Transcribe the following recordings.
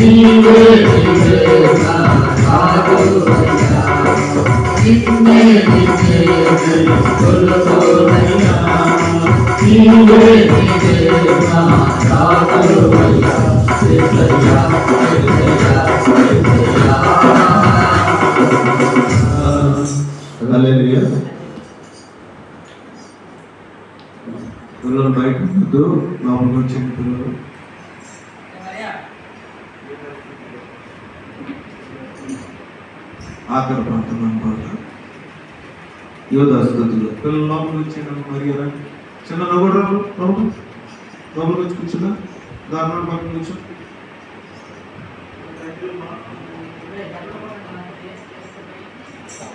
He will పిల్లలు బయట ఉండద్దు, లోపలికి వచ్చిన పిల్లలు. ఆఖరి ప్రాంతం అనమాట యోధాస్తుతులు. పిల్లలు లోపలికి వచ్చిన మరి చిన్న నవ్వడు లోపలికి వచ్చి కూర్చున్నా, దారుణాలు పక్కన కూర్చో.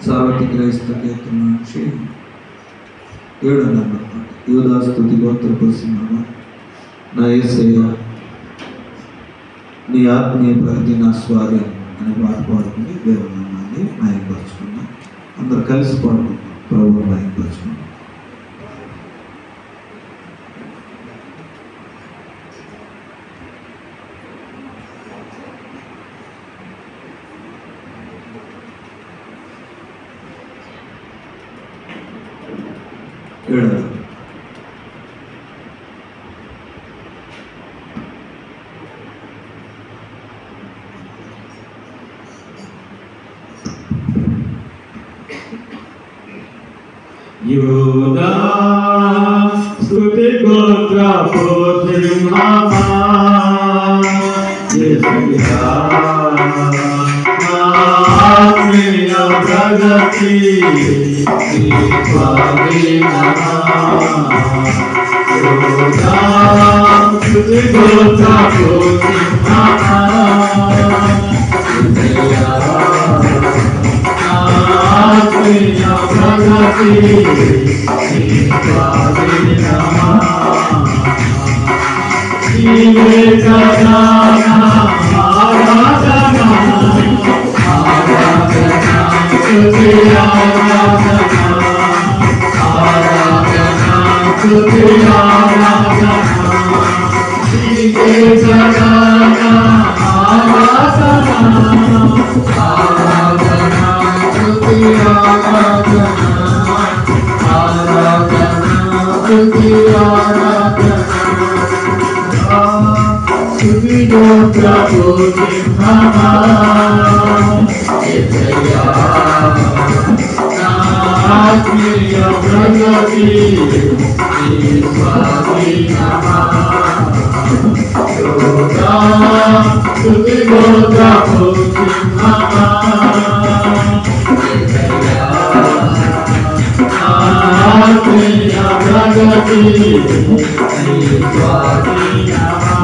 సార్వత్రిక క్రైస్తవ కీర్తన నుంచి 7 అన్నమాట. యోధాస్తుతి గోత్రపరుస్తున్నాను. నా యేసయ్య నీ ఆత్మీయ ప్రగతి నా స్వార్యం అనే పాట పాడుకుని దేవుని నామాన్ని మహిమపరుచుకున్నాం. అందరు కలిసి పాడుకుంటాం, ప్రభువుని మహిమపరుచుకున్నాం. యోధా స్తుతి గోత్ర పోత్రిమహా యేసయ్యా ఆత్మీయ ప్రగతి యోధా స్తుతి గోత్ర పోత్రిమహా యేసయ్యా ఆత్మీయ ప్రగతి నీవే కదా ఆరాధన ఆరాధన స్తుతి ఆరాధన ఆరాధన స్తుతి ఆరాధన నీవే కదా ఆరాధన ఆరాధన స్తుతి ఆరాధన స్తుతి ఆరాధన స్తుతి గోత్ర పోత్రిమహా యేసయ్యా ఆత్మీయ ప్రగతి నీ స్వాధీనమా యోధా స్తుతి గోత్ర పోత్రిమహా యేసయ్యా ఆత్మీయ ప్రగతి నీ స్వాధీనమా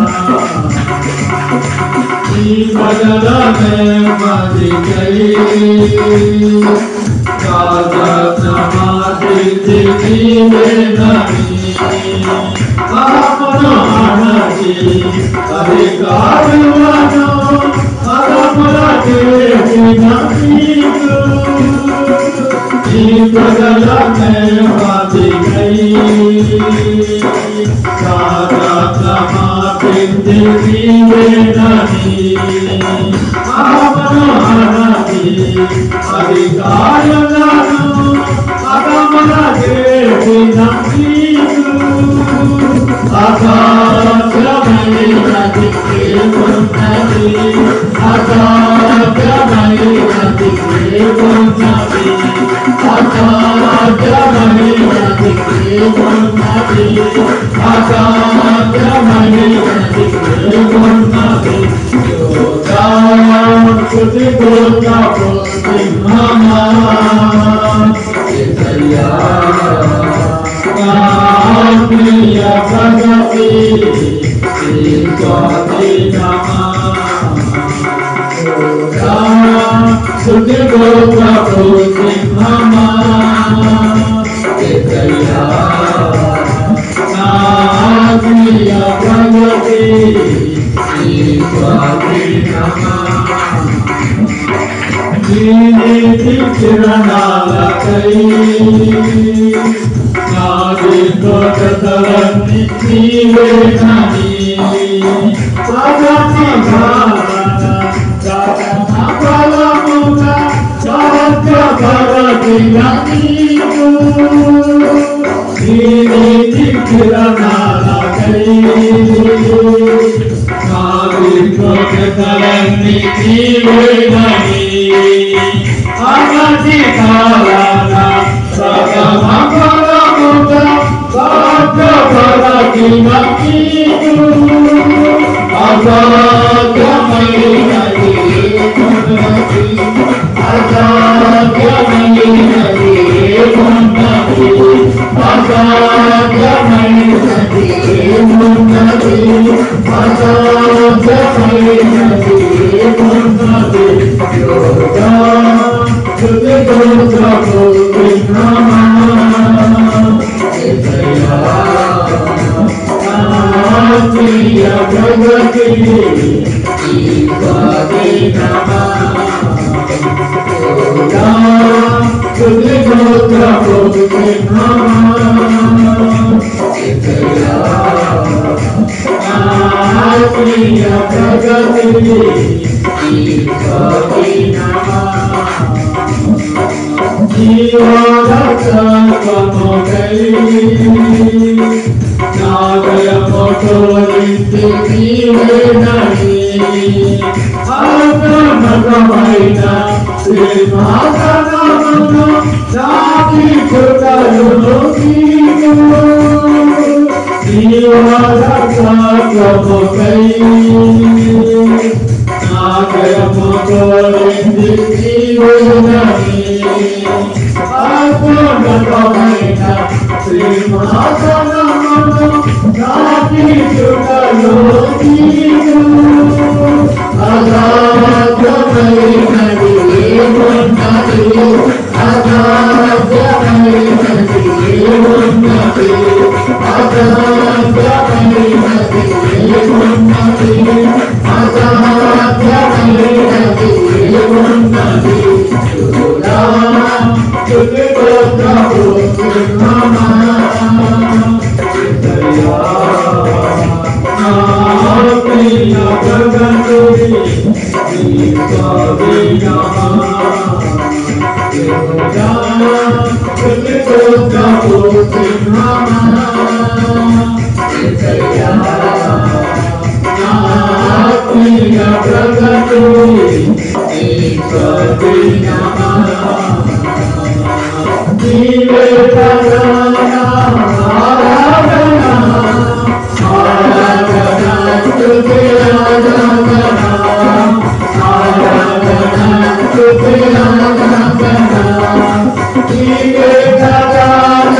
ఈ బదలమే మదికై కాదనమాసిద్ధి నీవేనని ఆపనానకి అధికారులను అదములకేసిన నీకు ఈ బదలమే మదికై కాదనమాసిద్ధి నీవేనని ఆపనానకి అధికారులను అదములకేసిన నీకు అసాధ్యమైనది ఏమున్నది అసాధ్యమైనది ఏమున్నది అసాధ్యమైనది ఏమున్నది అసాధ్యమైనది ఏమున్నది యోధా స్తుతి గోత్ర పోత్రిమహా యేసయ్యా ఆత్మీయ ప్రగతి నీ స్వాధీనమా యోధా స్తుతి గోత్ర పోత్రిమహా యేసయ్యా ఆత్మీయ ప్రగతి నీ స్వాధీనమా నీ నీతి కిరణాలకై నాదిగోచరన్ని నీవేనని సగతి భావన గగన బలముగా సహస్ర భరతిగా నీకు నీతి కిరణాలకై నాది ప్రకటనని నీవేనని అగతి కాలన సగమగలముత సాధ్యపడకిన నీకు అసాధ్యమైనది అసాధ్యమైనది ఉన్నది అసాధ్యమైనది ఉన్నది అసాధ్యమైనది ఉన్నది యోగా స్తుతి స్తోత్రము విన్నమా ఆత్మీయ ప్రగతి ఈ స్వాధీనమా స్తుతి స్తోత్రము విన్నమా ఆత్మీయ ప్రగతి ఈ స్వాధీనమా జీవరక్షకముకై నాగయమోటోరింటి నీవేనని ఆత్మగమైన శ్రీమాతనమును నాకి కృతలు నీకు జీవరక్షకముకై నాగయమోటోరింటి నీవేనని ఆత్మగమైన శ్రీమాతనమును నాకి కృతలు నీకు అసాధ్యమైనది ఏమున్నది అసాధ్యమైనది ఏమున్నది అసాధ్యమైనది ఏమున్నది అసాధ్యమైనది ఏమున్నది స్తుతి స్తోత్రము విన్నమా ఆత్మీయ ప్రగతి ఈ స్వాధీనమా యోగా స్తుతి స్తోత్రము విన్నమా ఆత్మీయ ప్రగతి ఈ స్వాధీనమా నీవే ప్రధాన ఆరాధన ఆరాధన స్తుతి ఆరాధన ఆరాధన స్తుతి ఆరాధన నీవే ప్రధాన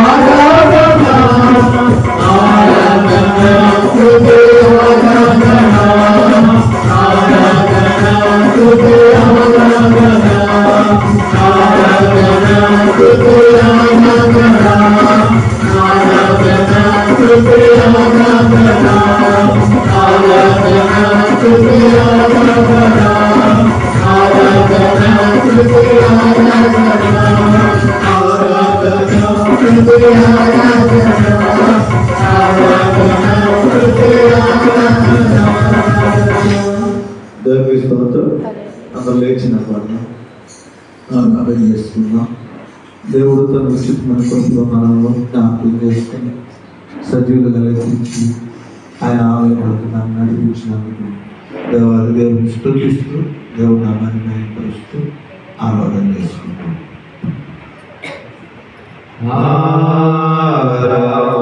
ఆరాధన ఆరాధన స్తుతి ఆరాధన ఆరాధన స్తుతి ఆరాధన దేవుని స్తోత్రం. అందరూ లేచిన పాటలు అర్థం చేసుకుందాం. దేవుడు తన ఉచితమైన కృపలో మనల్ని జ్ఞాపకం చేసుకుని సజీవులుగా లెక్కించి ఆయన ఆలయంలోకి నన్ను నడిపించినందుకు దేవుని స్తుతిస్తూ దేవుడు నామాన్ని మహిమపరుస్తూ ఆరాధన చేసుకుంటాం.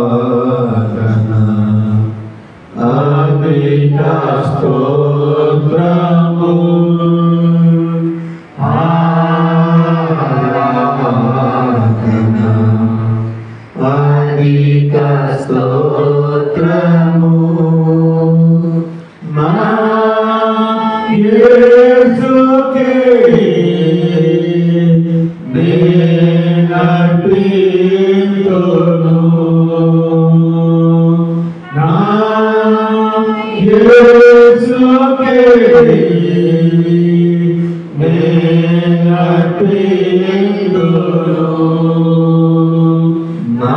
ఆరాధన అమిత స్తోత్రము ఆరాధన అమిత స్తోత్రము నా యేసుకే నేనర్పింతును నా యేసుకే నేనర్పింతును నా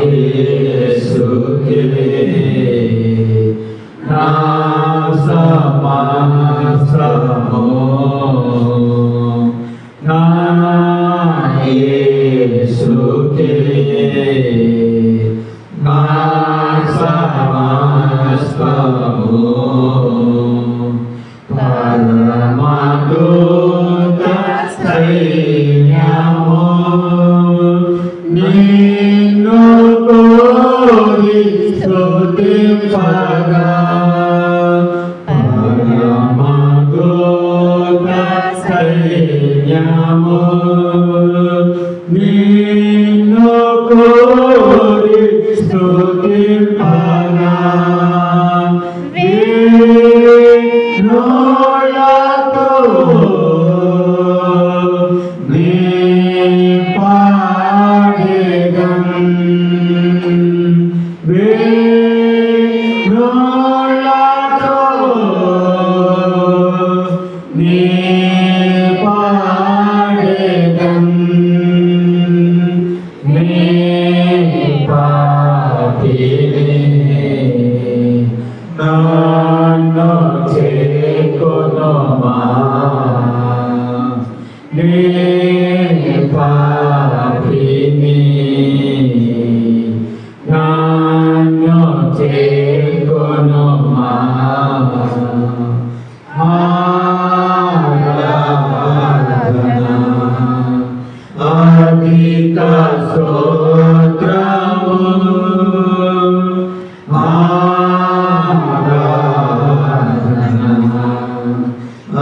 యేసుకే నా సమస్తము నా సమయము నిన్ను కోరి స్తుతింపగా వీణులతో నీ పాడెదన్ వీణులతో నీ పాడెదన్ నీ పాటిని నన్ను చేకొనుమా నీ పాటిని నన్ను చేకొనుమా అధిక స్తోత్రము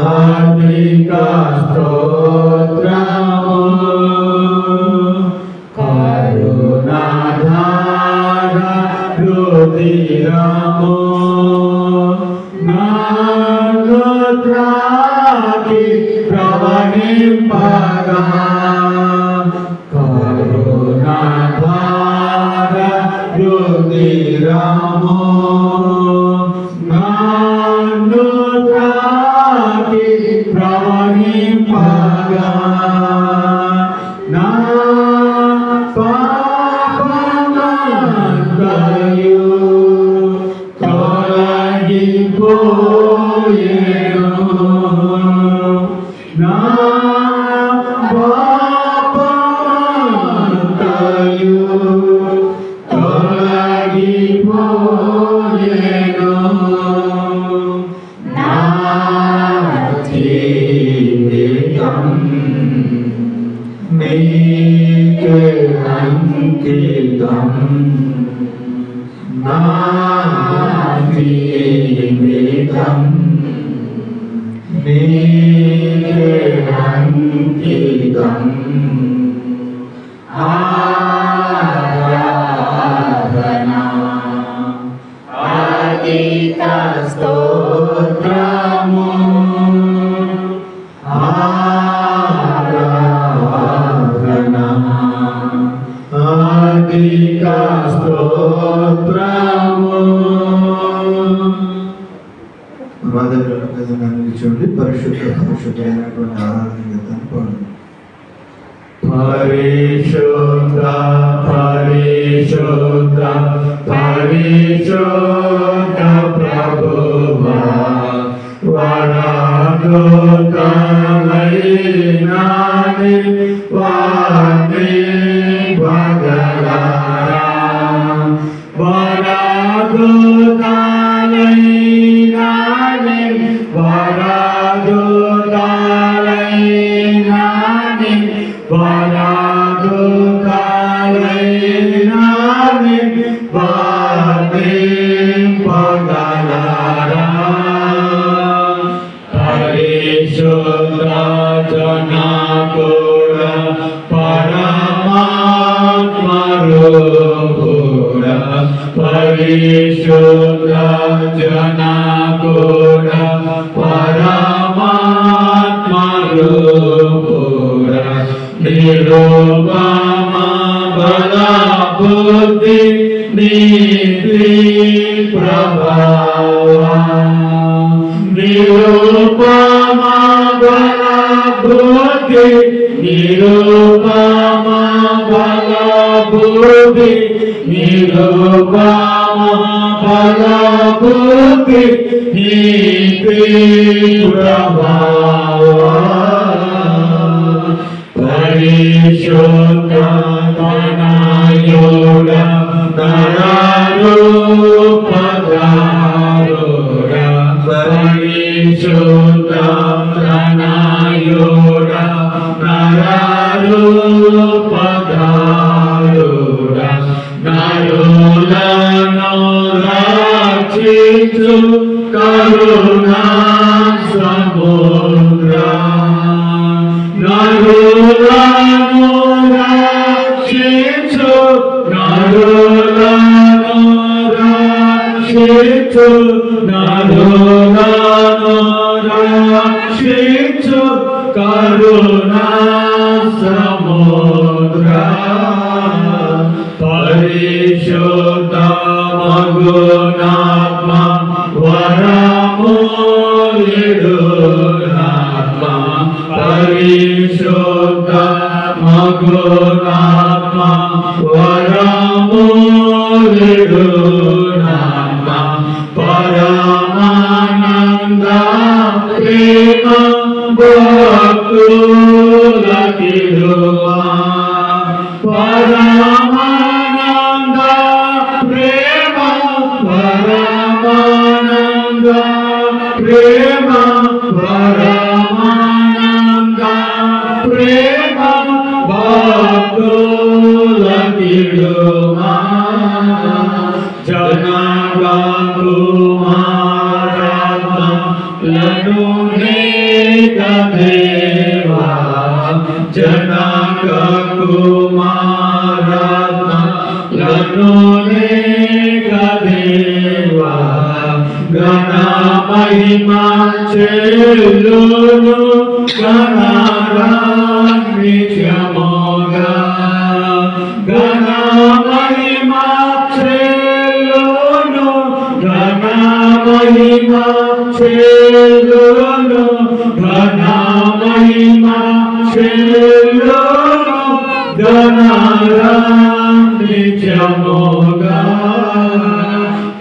అధిక స్తోత్రము కరుణాధార రుధిరము నన్ను త్రాగి ప్రవహింపగా కరుణాధార రుధిరము నన్ను త్రాగి ప్రవహింపగా నా పాపమంతయు తొలగిపోయెను నా పాపమంతయు తొలగిపోయెను నా జీవితం నీకే అంకితం నా జీవితం నీకే అంకితం ఆరాధనా అధిక స్తోత్రము ఆరాధనా అధిక స్తోత్రము నిలిచండి పరిశుద్ధ పరిశుద్ధమైనటువంటి ఆరాధన గీతాన్ని పాడండి. పరిశుద్ధ పరిశుద్ధ పరిశుద్ధ ప్రభువా వరదూతలైనాని వాని భగలారా వరదూతలైనాని వరదూతలైనాని వరదూతలైనాని వాని భగలారా పరిశుద్ధ జనకుడ పరమాత్మ రూపుడ పరిశుద్ధ జనకుడ పరమాత్మ రూపుడ నిరూపమ బల బుద్ధి నీతి ప్రభావ నిరూపమ బల బుద్ధి నిరూపమ బల బుద్ధి నిరూపమ బల బుద్ధి నీతి ప్రభావ పరిశుద్ధ తనయుడ నరరూపధారుడ పరిశుద్ధ తనయుడ నరరూపధారుడ నరులను రక్షించు కరుణా సముద్ర నామ వరములిడు నామ పరమానంద ప్రేమ భక్తులకిడుమా పరమానంద ప్రేమ పరమానంద ప్రేమ పరమానంద ప్రేమ భక్తులకిడుమా జనగా కుమారను దేవా జనక కుమారను దేవా గణ మహిమా చెల్లును గణారాధ్యమోగా గణ మహిమా చెల్లును గణ మహిమా చెల్లును గణ మహిమా చెల్లును గణారాధ్యమోగా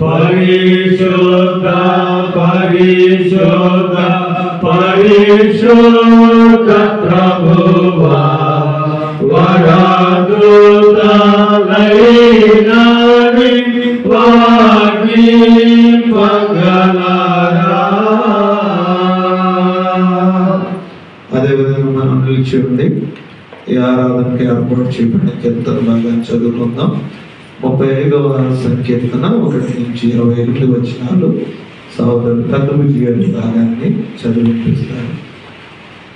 పరిశుద్ధ పరిశుద్ధ పరిశుద్ధ ప్రభువా వరదూతలైనని వాగ్ని పగలరా. అదేవిధంగా మనం నిలిచి ఉండి ఈ ఆరాధనకి ఏర్పాటు చేయబడిన కీర్తన భాగాన్ని చదువుకుందాం. 35వ సంకీర్తన 1 నుంచి 28 వచనాలు సహోదరుడు పెద్దబుజ్జి గారి భాగాన్ని చదివిపిస్తారు.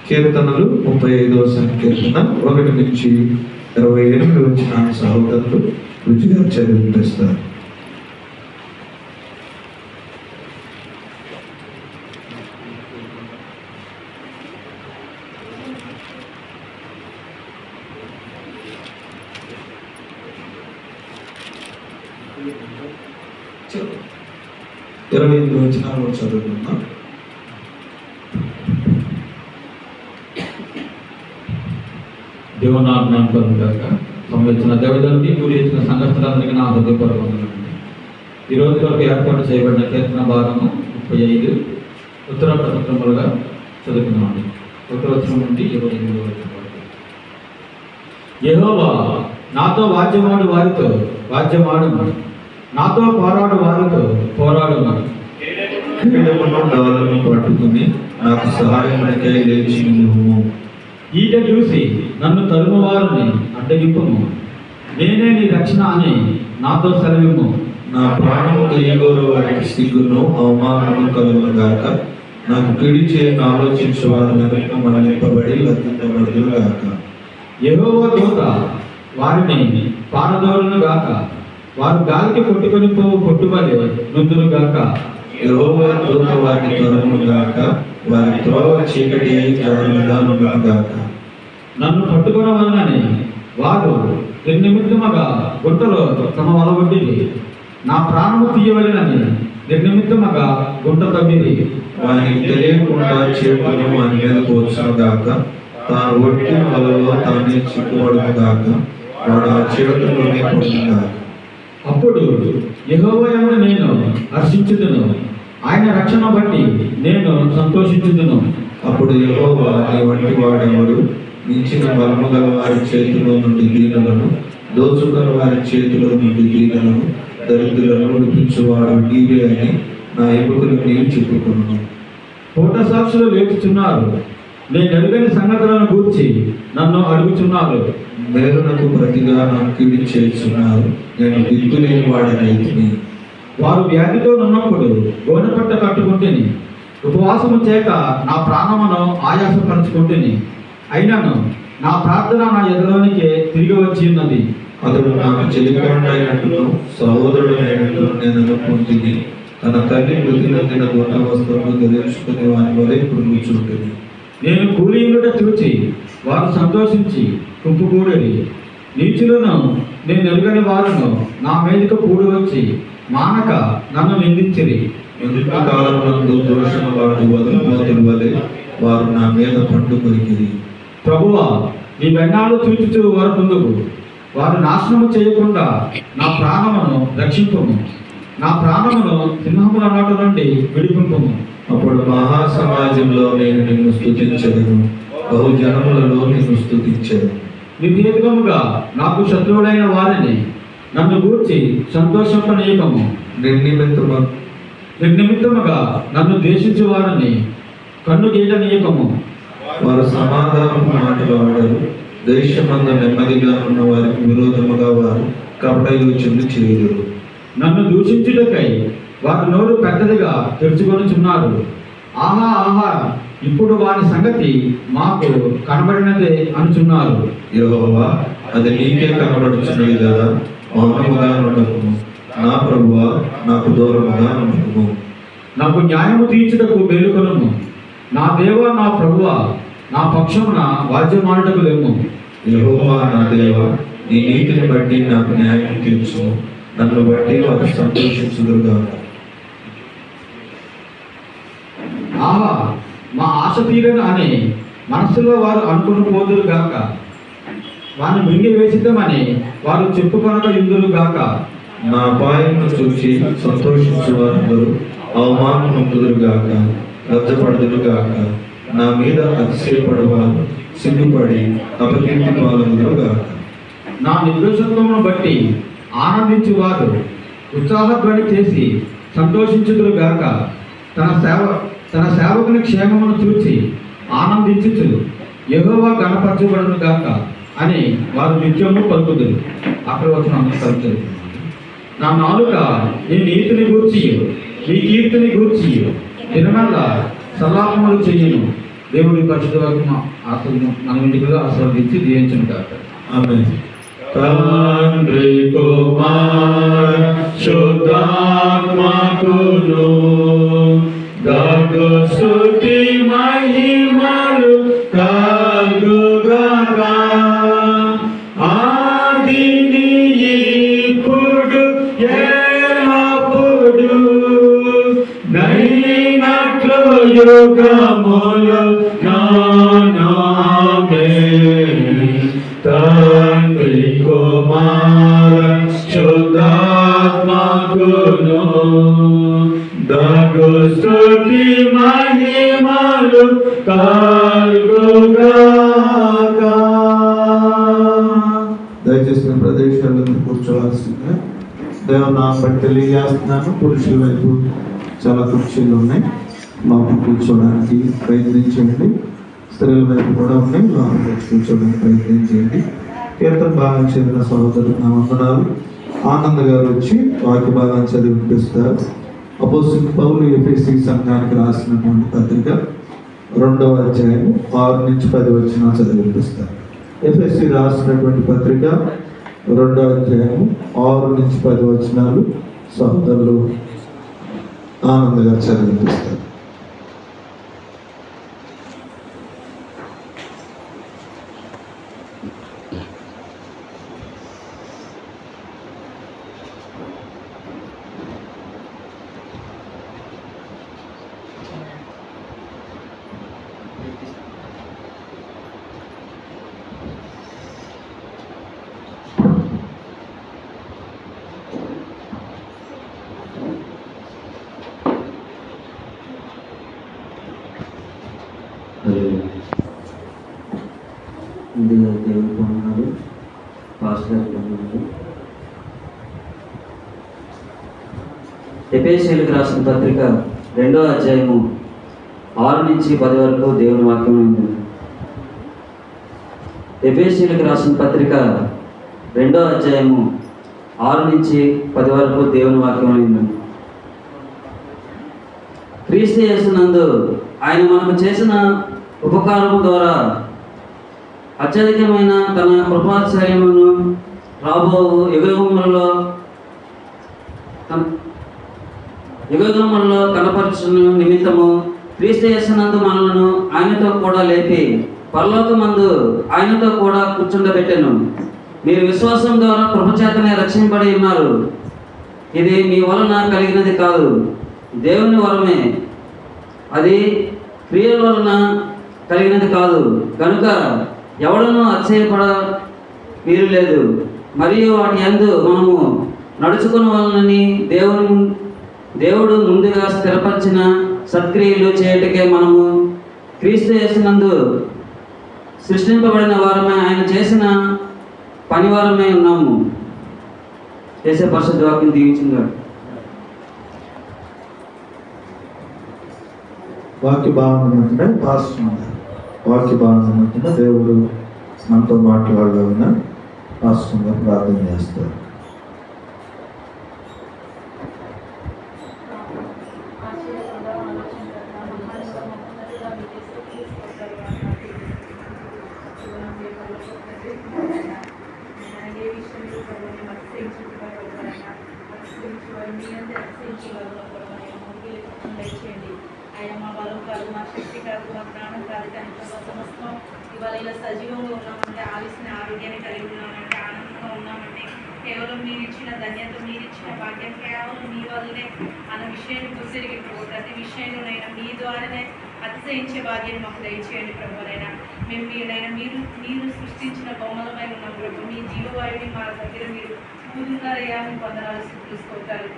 కీర్తనలు 35వ సంకీర్తన 1 నుంచి 28 వచనాలు సహోదరులు బుజ్జి గారు చదివిపిస్తారు. ఇరవై 28 వచనాలు చదువుకుందాం. దేవునాజ్ఞానం కలుగుగాక. సంబంధించిన దేవతలకి కూడి ఇచ్చిన సంఘస్థలందరికీ నా హృదయపూర్వక వందనాలు. ఈ రోజు వరకు ఏర్పాటు చేయబడిన కీర్తన భాగము 35 ఉత్తర ప్రసక్రములుగా చదువుకున్నామండి. 1వ వచనం నుండి 28వ వచనం వరకు. యెహోవా నాతో వాద్యమాడు వారితో వాద్యమాడును, నాతో పోరాడు వారితో పోరాడును. క్రీడమును డాలను పట్టుకుని నాకు సహాయమునకై లేచి నిలువుము. ఈట చూసి నన్ను తరుము వారిని అడ్డగింపుము, నేనే నీ రక్షణ అని నాతో సెలవిమ్ము. నా ప్రాణము కలిగోరు వారికి సిగ్గును అవమానము కలుగుగాక. నాకు పిడి చేయని ఆలోచించే వారు వెనుక మరణింపబడి లగ్గింపబడుదురు గాక. యెహోవా దూత వారిని పారదోరును గాక, వారు గాలికి కొట్టుకొని పోవు కొట్టుబడి నుందురు గాక. యెహోవా దూత వారిని తరుమును గాక, వారి త్రోవ చీకటి అయి జారులుగా నుండును గాక. నన్ను పట్టుకొనవలనని వారు నిర్నిమిత్తముగా గుంటలో తమ వలగొట్టిరి, నా ప్రాణము తీయవలెనని నిర్నిమిత్తముగా గుంట తవ్విరి. వారికి తెలియకుండా చేతులు వారి మీదకు వచ్చును గాక, తాను ఒట్టిన వలలో తానే చిక్కుబడును గాక, వాడు ఆ చేతుల్లోనే పడును గాక. అప్పుడు యెహోవా యందు నేను హర్షించుదును, ఆయన రక్షణ బట్టి నేను సంతోషించుదును. అప్పుడు యెహోవా నీ వంటి వాడెవడు? మించిన బలము గల వారి చేతిలో నుండి దీనులను, దోచుగల వారి చేతిలో నుండి దీనులను, దరిద్రులను విడిపించువాడు నీవే అని నా ఎముకలు నీవు చెప్పుకున్నాను. పూట సాక్షులు లేచుచున్నారు, నేను ఎరుగని సంగతులను గూర్చి నన్ను అడుగుచున్నారు. మేలునకు ప్రతిగా నాకు కీడి చేస్తున్నారు, నేను దిక్కు లేని వాడినైతిని. వారు వ్యాధితో ఉన్నప్పుడు గోనెపట్ట కట్టుకుంటుని, ఉపవాసము చేత నా ప్రాణమును ఆయాసపరచుకుంటుని, అయినను నా ప్రార్థన నా ఎదులోనికే తిరిగి వచ్చి ఉన్నది. అతడు నాకు చెలికొండైనట్లు సహోదరుడైనట్లు నేను అనుకుంటుంది. తన తల్లి మృతి నందిన దూత వస్తువులను ధరించుకునే వారి వలె ఇప్పుడు కూర్చుంటుంది. నేను కూలీలుట చూచి వారు సంతోషించి కుంపుకూడరి, నీచులను నేను ఎరుగని వారును నా మీదకు కూడి వచ్చి మానక నన్ను నిందించిరి. ఎందుకు కాలమునందు దోషణ వాడు వదలమోతుల వలె వారు నా మీద పండు కొరికిరి. ప్రభువా, నీ బెన్నాలు చూచుచు వరకుందుకు వారు నాశనము చేయకుండా నా ప్రాణమును రక్షింపుము, నా ప్రాణమును సింహముల నోట నుండి విడిపింపుము. అప్పుడు మహాసమాజంలో నేను నిన్ను స్తుతించదను, బహుజనములలో నిన్ను స్తుతించదను. నిర్హేతుకముగా నాకు శత్రువులైన వారిని నన్ను గూర్చి సంతోషింపనీయకము. నిర్నిమిత్తముగా నన్ను ద్వేషించు వారిని కన్ను గీయనీయకము. వారు సమాధానపు మాటలు ఆడరు, దేశమందు నెమ్మదిగా ఉన్న వారికి విరోధముగా వారు కపటయోచనలు చేయుదురు. నన్ను దూషించుటకై వారి నోరు పెద్దదిగా తెరుచుకొనుచున్నారు. ఆహా ఆహా, ఇప్పుడు వారి సంగతి మాకు కనబడినదే అనుచున్నారు. యెహోవా, అది నీకే కనబడుచున్నది కదా, మౌనముగా ఉండకుము. నా ప్రభువా, నాకు దూరముగా ఉండకుము. నాకు న్యాయము తీర్చుటకు మేలుకొనుము. నా దేవా, నా ప్రభువా, నా పక్షమున వాద్యమాడుటకు లేము. యెహోవా నా దేవా, నీ నీతిని బట్టి నాకు న్యాయం తీర్చుము. నన్ను బట్టి వారు సంతోషించుదురుగాక. ఆహా, మా ఆశ తీరను అని మనస్సులో వారు అనుకుని పోదురు గాక. వారిని మింగి వేసిద్దామని వారు చెప్పుకొనక ఇందురు గాక. నా అపాయమును చూసి సంతోషించు వారందరూ అవమానం నొందుదురుగాక, లజ్జపడుదురుగాక. నా మీద అతిశయపడువారు సిగ్గుపడి అపకీర్తి పాలగుదురుగాక. నా నిర్దోషత్వమును బట్టి ఆనందించు వారు ఉత్సాహధ్వని చేసి సంతోషించుదురు గాక. తన సేవకుని క్షేమమును చూచి ఆనందించుచు యెహోవా గణపరచబడును గాక అని వారు నిత్యము పలుకుదురు. అక్కడ వచ్చిన కలుగుతుంది. నా నాలుక నీ నీతిని గూర్చి నీ కీర్తిని గూర్చి దినమల్లా సల్లాపములు చెయ్యను. దేవుడి పరిశుద్ధ మన ఇంటిలో ఆశీర్వదించి దీవించును గాక. ఆమేన్. తండ్రి కుమార శుద్ధాత్మకును గగు స్తుతి మహిమలు కలుగుగాక. ఆదిని ఇప్పుడు ఎల్లప్పుడు నైనట్లు యుగములు ఆమేన్. తండ్రి కుమార శుద్ధాత్మకును దగు స్తుతి మహిమలు కలుగుగాక. దయచేసి ప్రదేశాలను కూర్చోవాల్సిందిగా దేవునామం బట్టి తెలియజేస్తున్నాను. పురుషుల వైపు చాలా కుర్చీలు ఉన్నాయి, లోపల కూర్చోవడానికి ప్రయత్నించండి. స్త్రీల వైపు కూడా ఉన్నాయి, లోపల కూర్చోవడానికి ప్రయత్నించండి. కీర్తన భాగం చెందిన సహోదరులు నా వందనాలు. ఆనంద్ గారు వచ్చి వాక్య భాగాన్ని చదివి వినిపిస్తారు. అపోస్తలుడైన పౌలు ఎఫెసీ సంఘానికి రాసినటువంటి పత్రిక 2వ అధ్యాయం 6 నుంచి 10 వచనాలు చదివి వినిపిస్తారు. ఎఫెసీ రాసినటువంటి పత్రిక 2వ అధ్యాయం 6 నుంచి 10 వచనాలు సహోదరులు ఆనంద్ గారు చదివి వినిపిస్తారు. ముందుగా దేవుడు పొందారు పాస్టర్ పొందారు. ఎఫెసీయులకు రాసిన పత్రిక 2వ అధ్యాయము 6 నుంచి 10 వరకు దేవుని వాక్యం ఉంది. ఎఫెసీయులకు రాసిన పత్రిక 2వ అధ్యాయము 6 నుంచి 10 వరకు దేవుని వాక్యం ఉంది. క్రీస్తు యేసునందు ఆయన మనకు చేసిన ఉపకారము ద్వారా అత్యధికమైన తన కృపాశ్చర్యమును రాబో యుగములలో కనపరచును నిమిత్తము క్రీస్తు యేసునందు మనలను ఆయనతో కూడా లేపి పరలోకమందు ఆయనతో కూడా కూర్చుండబెట్టెను. మీరు విశ్వాసం ద్వారా కృపచేతనే రక్షింపబడి ఉన్నారు. ఇది మీ వలన కలిగినది కాదు, దేవుని వరమే. అది క్రియల వలన కలిగినది కాదు. కనుక ఎవడనూ అతిశయపడ వీలు లేదు. మరియు వాటి యందు మనము నడుచుకున్న వలనని దేవుడు ముందుగా స్థిరపరిచిన సత్క్రియలు చేయటకే మనము క్రీస్తు యేసునందు సృష్టింపబడిన వారమే, ఆయన చేసిన పని వారమే ఉన్నాము. చేసే పరిశుద్ధ వాక్యం దీవించింది. వాక్య భావన అంటే పాస్టర్ వాక్య భావన అంటే దేవుడు మనతో మాట్లాడాలన్నా పాస్టర్గా ప్రార్థన చేస్తారు. ఆయన మా బలం కాదు, మా శక్తి కాదు, మా ప్రాణం కాదు, కానీ సమస్తం ఇవాళ ఇలా సజీవంగా ఉన్నామంటే, ఆవిసిన ఆరోగ్యాన్ని కలిగి ఉన్నామంటే, ఆనందంగా ఉన్నామంటే కేవలం మీరు ఇచ్చిన ధన్యత, మీరు ఇచ్చిన భాగ్యం కేవలం మీ వల్లనే అన్న విషయాన్ని గుర్తిరిగి ప్రభు, ప్రతి విషయంలోనైనా మీ ద్వారానే అతిశయించే భాగ్యాన్ని మాకు దయచేయండి ప్రభునైనా. మేము మీరైనా మీరు సృష్టించిన బొమ్మలమై ఉన్నాం ప్రభు. మీ జీవవాయుని మా దగ్గర మీరు కూదున్నారయ్యా, మీ పొందనాలు చూసుకుంటారు.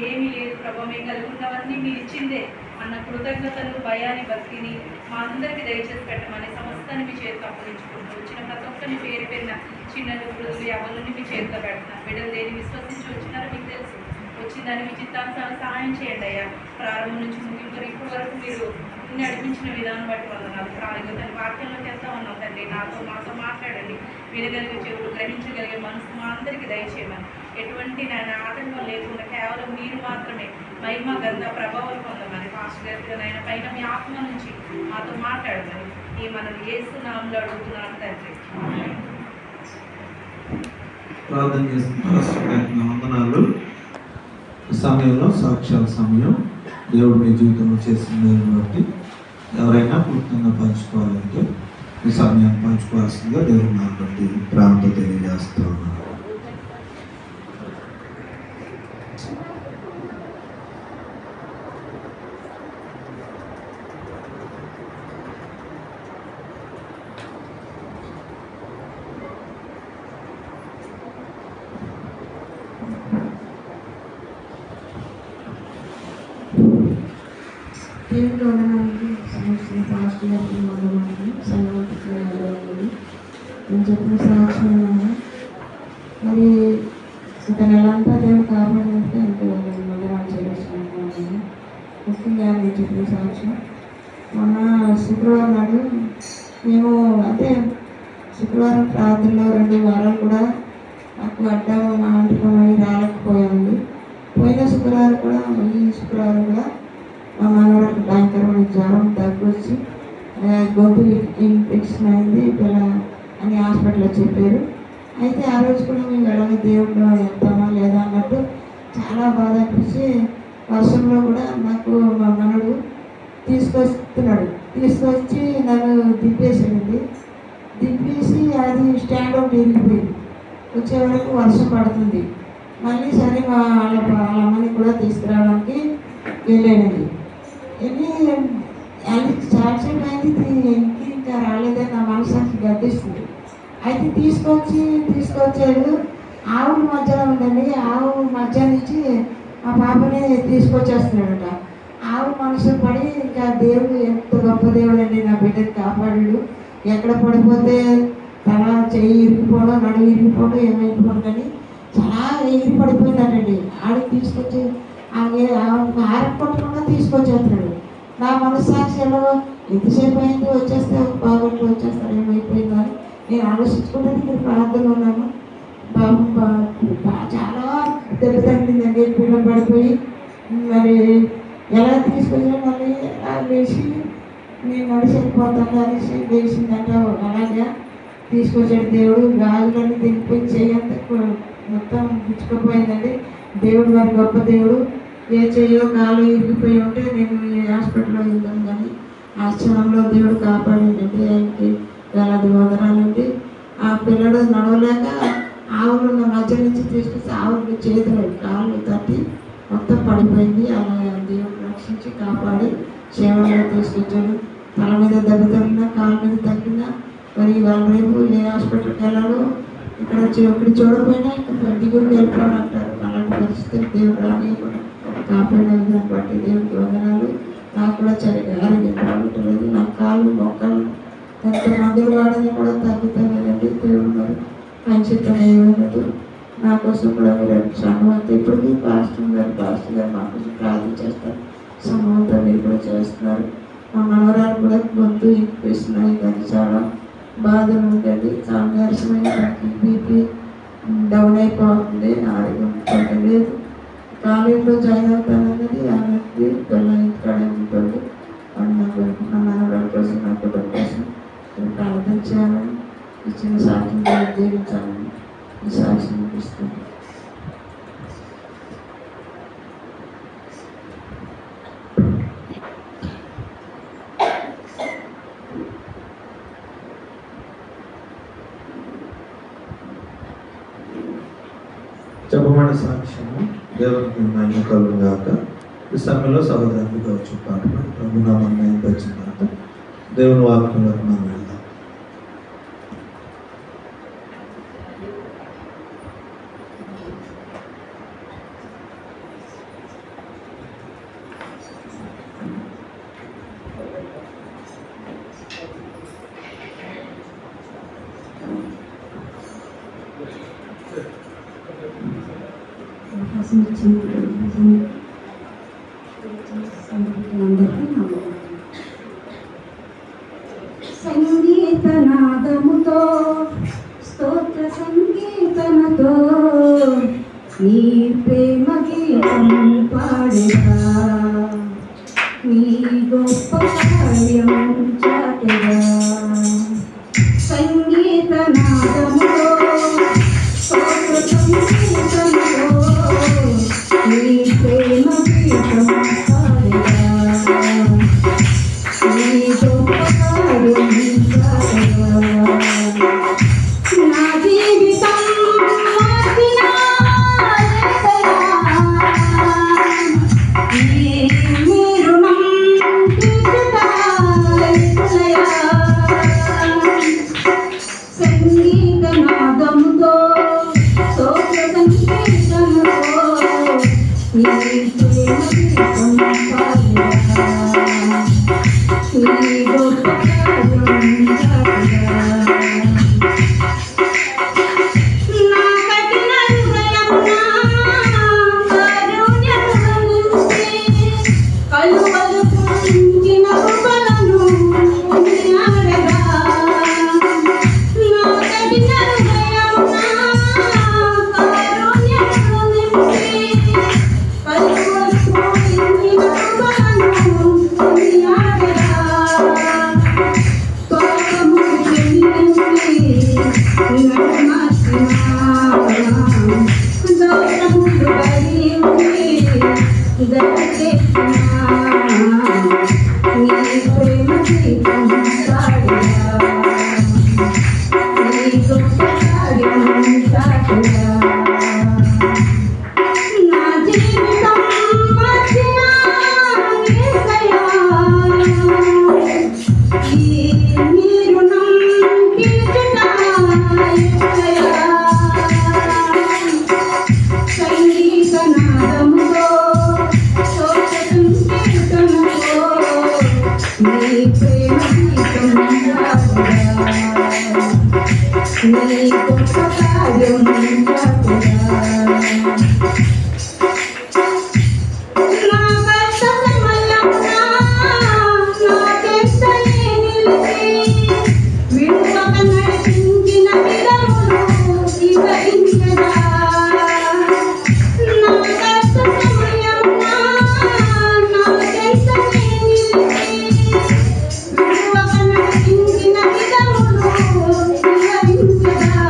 ఏమీ లేదు ప్రభు, మేము కలిగి ఉన్నవన్నీ మీరు ఇచ్చిందే అన్న కృతజ్ఞతలు, భయాన్ని, భక్తిని మా అందరికీ దయచేసి పెట్టమని సమస్తాన్ని మీ చేతితో అప్పగించుకుంటూ వచ్చిన ప్రతి ఒక్కరిని పేరు పేరిన చిన్నలు, వృద్ధులు, ఎవరిని మీ చేతిలో పెడతాను. బిడ్డలు దేని విశ్వసించి వచ్చినారో మీకు తెలుసు. వచ్చిందని మీ చిత్తానుసారం సహాయం చేయండి అయ్యా. ప్రారంభం నుంచి ముగింపు ఇప్పటి వరకు మీరు నడిపించిన విధానం బట్టి వందనాలు. తన వాక్యంలోకి వెళ్తా ఉన్నాం తండ్రి. మాతో మాట్లాడండి. వినగలిగే చెవులు, గ్రహించగలిగే మనసు మా అందరికీ దయచేయమని. ఎటువంటి నాయన ఆటంకం లేకుండా కేవలం మీరు మాత్రమే మహిమ, గంధ, ప్రభావం పొందమని పాస్టర్ గారితో నాయన పైన మీ ఆత్మ నుంచి మాతో మాట్లాడమని ఈ మనం యేసు నామములో అడుగుతున్నాను తండ్రి. ప్రార్థన చేస్తున్న వందనాలు. ఈ సమయంలో సాక్ష్యాల సమయం. దేవుడు మీ జీవితంలో చేసిన దాన్ని బట్టి ఎవరైనా పూర్తిగా పంచుకోవాలంటే ఈ సమయాన్ని పంచుకోవాల్సిందిగా దేవుడు నాకు బట్టి ప్రాంతం తెలియజేస్తూ ఉన్నాను. దేవుడు వందనానికి సమస్య పాస్టర్ గారికి వందనాలు, సంఘానికి వందనాలు. నేను చెప్పిన సాక్ష్యం మరి ఒక నెలంతా దేవుడు కాపాడినట్టు ఎంతో వందనాలు చెల్లిస్తున్నాను. ముఖ్యంగా నేను చెప్పిన సాక్ష్యం మొన్న శుక్రవారం నాడు మేము అంటే శుక్రవారం ప్రార్థనలో 2 వారాలు కూడా నాకు అడ్డం అంటుకొని రాలేకపోయామండి. పోయిన శుక్రవారం కూడా ఈ శుక్రవారం కూడా మా మనవరానికి భయంకరమైన జ్వరం, దగ్గు వచ్చి గొంతు ఇన్ఫెక్షన్ అయింది అని హాస్పిటల్లో చెప్పారు. అయితే ఆ రోజు కూడా మేము వెళ్ళని దేవుడు వెళ్తామా లేదా అన్నట్టు చాలా బాధ అనిపించి వర్షంలో కూడా నాకు మా మనడు తీసుకొచ్చి నన్ను దింపేసాడండి. దింపేసి అది స్టాండ్ ఒకటి ఇరిగిపోయింది. వచ్చే వరకు వర్షం పడుతుంది. మళ్ళీ సరే వాళ్ళ అమ్మని కూడా తీసుకురావడానికి వెళ్ళానండి. అది చాలాసేపు అయింది, ఇంకా రాలేదని నా మనసానికి గర్తిస్తుంది. అయితే తీసుకొచ్చాడు. ఆవు మధ్యలో ఉందండి. ఆవు మధ్య నుంచి మా పాపని తీసుకొచ్చేస్తున్నాడట. ఆవు మనసు పడి ఇంకా దేవుడు ఎంత గొప్ప దేవుడు అండి, నా బిడ్డని కాపాడాడు. ఎక్కడ పడిపోతే తల చెయ్యి ఇరిగిపోవడం, నడుము ఇరిగిపోవడం, ఏమైపోవడం కానీ చాలా ఎగిరి పడిపోయిందటండి. ఆడికి తీసుకొచ్చి ఆరకొట్టకుండా తీసుకొచ్చేస్తున్నాడు. నా మనస్సాక్షిలో ఎంతసేపు అయింది, వచ్చేస్తే ఒక బాగోట్లు వచ్చేస్తారు, ఏమైపోయిందని నేను ఆలోచించుకుంటే ఇక్కడ ప్రార్థన ఉన్నాను. చాలా దెబ్బ తగ్గిందండి. పిల్లలు పడిపోయి మరి ఎలా తీసుకొచ్చా మళ్ళీ వేసి నేను నడిచి వెళ్ళిపోతాను అనేసి వేసిందంట. అలాగే తీసుకొచ్చాడు దేవుడు. గాజులన్నీ దిగిపోయి చేయంత మొత్తం గుచ్చుకుపోయిందండి. దేవుడు వారి గొప్ప దేవుడు. ఏ చెయ్యో కాలు ఇరిగిపోయి ఉంటే నేను హాస్పిటల్లో వెళ్తాను కానీ ఆ క్షణంలో దేవుడు కాపాడిందండి. ఆయనకి వేలాది వందనాలండి. ఆ పిల్లడు నడవలేక ఆవులు మధ్య నుంచి తీసుకొచ్చి ఆవులు చేతులు కాళ్ళు తట్టి మొత్తం పడిపోయింది. అలా దేవుడు రక్షించి కాపాడి సేవలో తీసుకొచ్చాడు. తల మీద దెబ్బ తగిలినా, కాళ్ళ మీద తగిలినా మరి వాళ్ళు రేపు ఏ హాస్పిటల్కి వెళ్ళాలో ఇక్కడ చూడకపోయినా ఇంకా ఇంటికి వెళ్ళిపోవాలంటారు. అలాంటి పరిస్థితులు దేవుడు రానియకుండా కాపాడేదాన్ని బట్టి దేవుడికి వందనాలు. నాకు కూడా సరిగ్గా ఆరోగ్యం బాగుంటలేదు. నా కాళ్ళు మొక్కలు ఎంత మందులు వాడని కూడా తగ్గుతానండి. దేవుడు మరి ఆయన చిత్తం ఏమన్నది నా కోసం కూడా మీరు సమూహంతో ఇప్పటికీ పాస్టర్ గారు మా కోసం ప్రార్థన చేస్తారు. సమూహంతో మీరు కూడా చేస్తున్నారు. మా మనవరాలు కూడా గొంతు ఇంపిస్తున్నాయి కానీ చాలా బాధలు ఉంటుంది. చాలా నీరసమైన బీపీ డౌన్ అయిపోతుంది. ఆరోగ్యం లేదు. కాలేజీలో జాయిన్ అవుతానన్నది ఆమెకి పిల్లల ఇంటికాడ ఉంటుంది. నా మనవరాల కోసం నా కుటుంబం కోసం ప్రార్థన చేయాలని ఇచ్చిన సాక్ష్యం జీవించాలని ఈ సాక్ష్యం ఇస్తుంది. చెప్పబడిన సాక్ష్యము దేవునికి మహిమ కలుగును గాక. ఈ సమయంలో సహోదరునికి కావచ్చు పాట ప్రభు నామాన్ని వచ్చిన తర్వాత దేవుని వాక్యంలోకి మనం వెళ్దాం. సంగీతనాదముతో స్తోత్ర సంగీతనతో నీ ప్రేమ గీతం పాడేదా, నీ గొప్ప కార్యం చాటెదా. సంగీతనాదముతో స్తోత్ర సంగీతనతో నీ ప్రేమ గీతం పాడేదా, నీ గొప్ప కార్యం చాటెదా. నా జీవితం మార్చిన సంగీతనాదముతో స్తోత్ర సంగీతముతో నీ ప్రేమ గీతం పాడెదా, నీ గొప్ప కార్యం చాటెదా. నా కఠిన హృదయమున కారుణ్యమును నింపి కలువలు పొందిన కృపలను కొనియాడగా. నా కఠిన హృదయమున కారుణ్యమును నింపి కలువలు పొందిన కృపలను కొనియాడగా. పాపము క్షమించి నడమార్చిన దోషములు భరించి దయచేసిన నీ ప్రేమ గీతం పాడెదా, నీ గొప్ప కార్యం చాటెదా. నా జీవితం మార్చిన యేసయ్యా, ఈ నీ రుణం తీర్చుట యేసయ్యా. సంగీతనాదముతో స్తోత్ర సంకీర్తనతో నీ ప్రేమ గీతం పాడెదా, నీ గొప్ప కార్యం చాటెదా. నా కష్ట సమయమున నాకెంతనే నిలిచి విడువక నడిపించిన విధములు వివరించెదా. నా కష్ట సమయమున నాకెంతనే నిలిచి విడువక నడిపించిన విధములు వివరించెదా.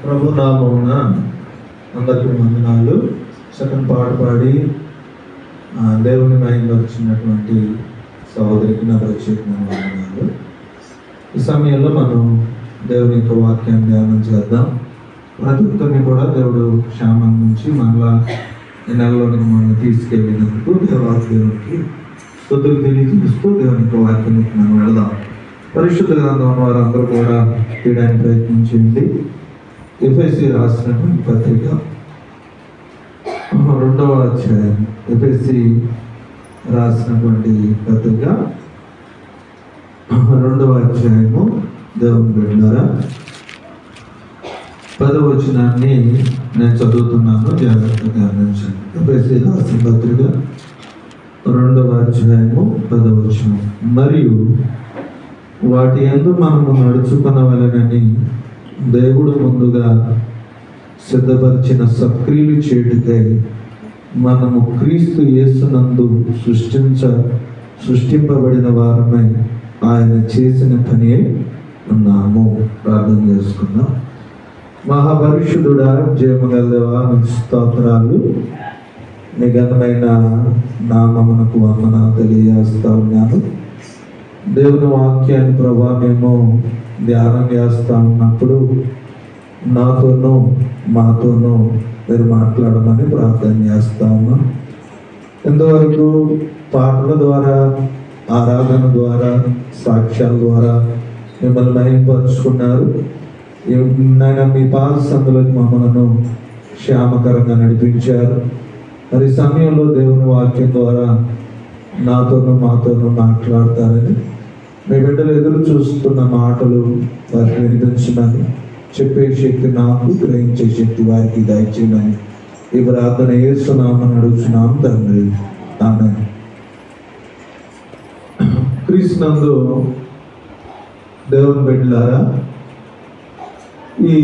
ప్రభు నామమున అందరికీ వందనాలు. సెకండ్ పాట పాడి దేవుని మహిమపరిచినటువంటి సహోదరికి నా ప్రత్యేకమైన వందనాలు. ఈ సమయంలో మనం దేవుని యొక్క వాక్యాన్ని ధ్యానం చేద్దాం. ప్రతి ఒక్కరిని కూడా దేవుడు క్షేమం నుంచి మళ్ళా ఈ నెలలోనికి మనం తీసుకెళ్ళినందుకు దేవునికి స్తుతులు తెలియజేస్తూ దేవుని యొక్క వాక్యానికి మనం వెళదాం. పరిశుద్ధ గ్రంథం వారందరూ కూడా తీయడానికి ప్రయత్నించండి. ఎఫెసీ రాసినటువంటి పత్రిక 2వ అధ్యాయం, ఎఫెసీ రాసినటువంటి పత్రిక 2వ అధ్యాయము. దేవుని బిడ్డలారా, 10వ వచనాన్ని నేను చదువుతున్నాను, జాగ్రత్తగా గమనించండి. ఎఫెసీ రాసిన పత్రిక 2వ అధ్యాయము 10వ వచనం. మరియు వాటి యందు మనము నడుచుకొనవలెనని దేవుడు ముందుగా సిద్ధపరిచిన సక్రియలు చేయుటకై మనము క్రీస్తు యేసునందు సృష్టింపబడిన వారమై ఆయన చేసిన పని ఉన్నాము. ప్రార్థన చేసుకుందాం. మహాపరిశుద్ధుడా, జయముగలదేవా, మీకు స్తోత్రాలు. నిఘనమైన నామమునకు వందనాలు తెలియజేస్తా ఉన్నాను. దేవుని వాక్యాన్ని ప్రభా మేము ధ్యానం చేస్తూ ఉన్నప్పుడు నాతోనూ మాతోనూ మీరు మాట్లాడమని ప్రార్థన చేస్తా ఉన్నాం. ఇంతవరకు పాటల ద్వారా, ఆరాధన ద్వారా, సాక్ష్యాల ద్వారా మిమ్మల్ని మహిమపరుచుకున్నారు. నాయన మీ పాద సందులకు మమ్మలను క్షేమకరంగా నడిపించారు. మరి సమయంలో దేవుని వాక్యం ద్వారా నాతోనూ మాతోనూ మాట్లాడతారని మీ బిడ్డలు ఎదురు చూస్తున్న మాటలు వారికి వినిపించమని, చెప్పే శక్తి నాకు, గ్రహించే శక్తి వారికి దయచేయమని ఈ ప్రార్థన యేసునామమున అడుగుచున్నాం తండ్రి. ఆమేన్. క్రీస్తునందు దేవుని బిడ్డలారా, ఈ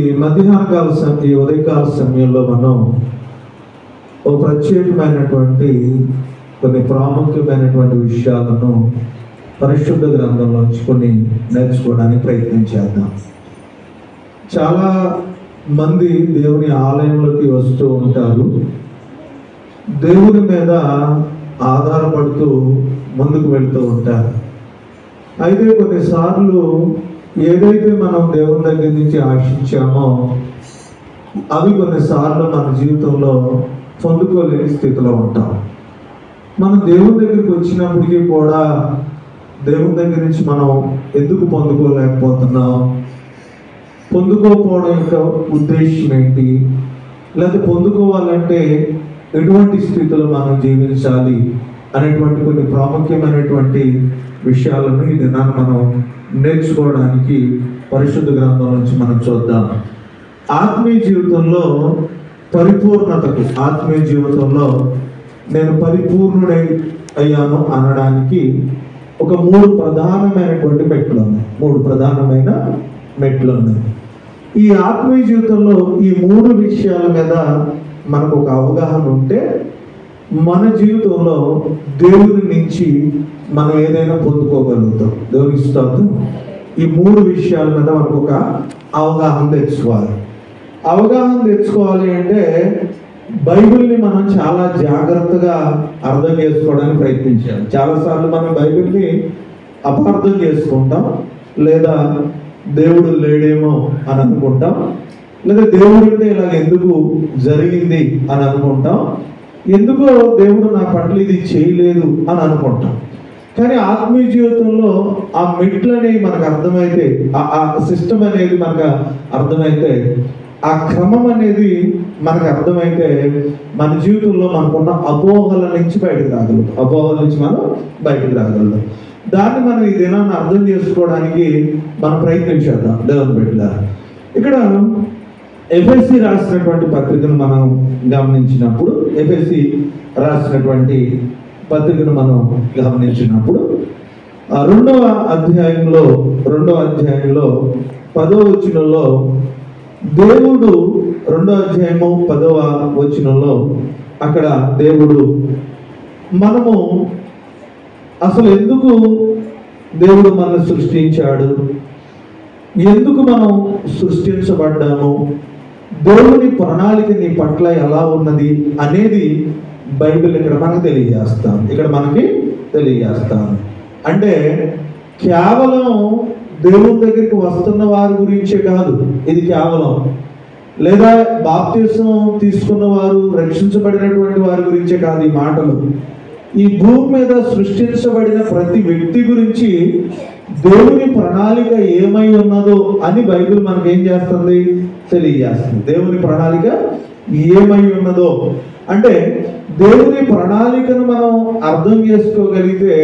ఈ ఉదయకాల సమయంలో మనం ఒక ప్రత్యేకమైనటువంటి కొన్ని ప్రాముఖ్యమైనటువంటి విషయాలను పరిశుద్ధ గ్రంథంలోంచి కొన్ని నేర్చుకోవడానికి ప్రయత్నం చేద్దాం. చాలా మంది దేవుని ఆలయంలోకి వస్తూ ఉంటారు. దేవుని మీద ఆధారపడుతూ ముందుకు వెళ్తూ ఉంటారు. అయితే కొన్నిసార్లు ఏదైతే మనం దేవుని దగ్గర నుంచి ఆశించామో అవి కొన్నిసార్లు మన జీవితంలో పొందుకోలేని స్థితిలో ఉంటాం. మనం దేవుని దగ్గరికి వచ్చినప్పటికీ కూడా దేవుని దగ్గర నుంచి మనం ఎందుకు పొందుకోలేకపోతున్నాం? పొందుకోకపోవడం యొక్క ఉద్దేశం ఏంటి, లేదా పొందుకోవాలంటే ఎటువంటి స్థితిలో మనం జీవించాలి అనేటువంటి కొన్ని ప్రాముఖ్యమైనటువంటి విషయాలను ఈ దినాన్ని మనం నేర్చుకోవడానికి పరిశుద్ధ గ్రంథం నుంచి మనం చూద్దాం. ఆత్మీయ జీవితంలో పరిపూర్ణతకు, ఆత్మీయ జీవితంలో నేను పరిపూర్ణుడై అయ్యాను అనడానికి ఒక 3 ప్రధానమైనటువంటి మెట్లు ఉన్నాయి. 3 ప్రధానమైన మెట్లు ఉన్నాయి. ఈ ఆత్మీయ జీవితంలో ఈ 3 విషయాల మీద మనకు ఒక అవగాహన ఉంటే మన జీవితంలో దేవుని నుంచి మనం ఏదైనా పొందుకోగలుగుతాం. దేవునికి స్తోత్రం. ఈ 3 విషయాల మీద మనకు ఒక అవగాహన తెచ్చుకోవాలి. అవగాహన తెచ్చుకోవాలి అంటే బైబిల్ని మనం చాలా జాగ్రత్తగా అర్థం చేసుకోవడానికి ప్రయత్నించాలి. చాలాసార్లు మనం బైబిల్ని అపార్థం చేసుకుంటాం, లేదా దేవుడు లేడేమో అని అనుకుంటాం, లేదా దేవుడు అంటే ఇలాగ ఎందుకు జరిగింది అని అనుకుంటాం, ఎందుకో దేవుడు నా పట్ల ఇది చేయలేదు అని అనుకుంటాం. కానీ ఆత్మీయ జీవితంలో ఆ మెట్లు అనేవి మనకు అర్థమైతే, ఆ సిస్టమ్ అనేది మనకు అర్థమైతే, ఆ క్రమం అనేది మనకు అర్థమైతే మన జీవితంలో మనకున్న అపోహల నుంచి బయటకు రాగలుగుతాం. అపోహల నుంచి మనం బయటకు రాగలుగుతాం. దాన్ని మనం ఈ దినాన్ని అర్థం చేసుకోవడానికి మనం ప్రయత్నించేద్దాం. దేవుని బిడ్డలారా, ఇక్కడ ఎఫెసీ రాసినటువంటి పత్రికను మనం గమనించినప్పుడు, ఎఫెసీ రాసినటువంటి పత్రికను మనం గమనించినప్పుడు 2వ అధ్యాయంలో 10వ వచనంలో దేవుడు, 2వ అధ్యాయము 10వ వచనంలో అక్కడ దేవుడు మనము అసలు ఎందుకు దేవుడు మనల్ని సృష్టించాడు, ఎందుకు మనం సృష్టించబడ్డాము, దేవుని ప్రణాళిక నీ పట్ల ఎలా ఉన్నది అనేది బైబిల్ ఇక్కడ మనకు తెలియజేస్తాను. అంటే కేవలం దేవుని దగ్గరికి వస్తున్న వారి గురించే కాదు ఇది కేవలం, లేదా బాప్తిసం తీసుకున్న వారు, రక్షించబడినటువంటి వారి గురించే కాదు ఈ మాటలు. ఈ భూమి మీద సృష్టించబడిన ప్రతి వ్యక్తి గురించి దేవుని ప్రణాళిక ఏమై ఉన్నదో అని బైబిల్ మనకు ఏం చేస్తుంది, తెలియజేస్తుంది. దేవుని ప్రణాళిక ఏమై ఉన్నదో అంటే దేవుని ప్రణాళికను మనం అర్థం చేసుకోగలిగితే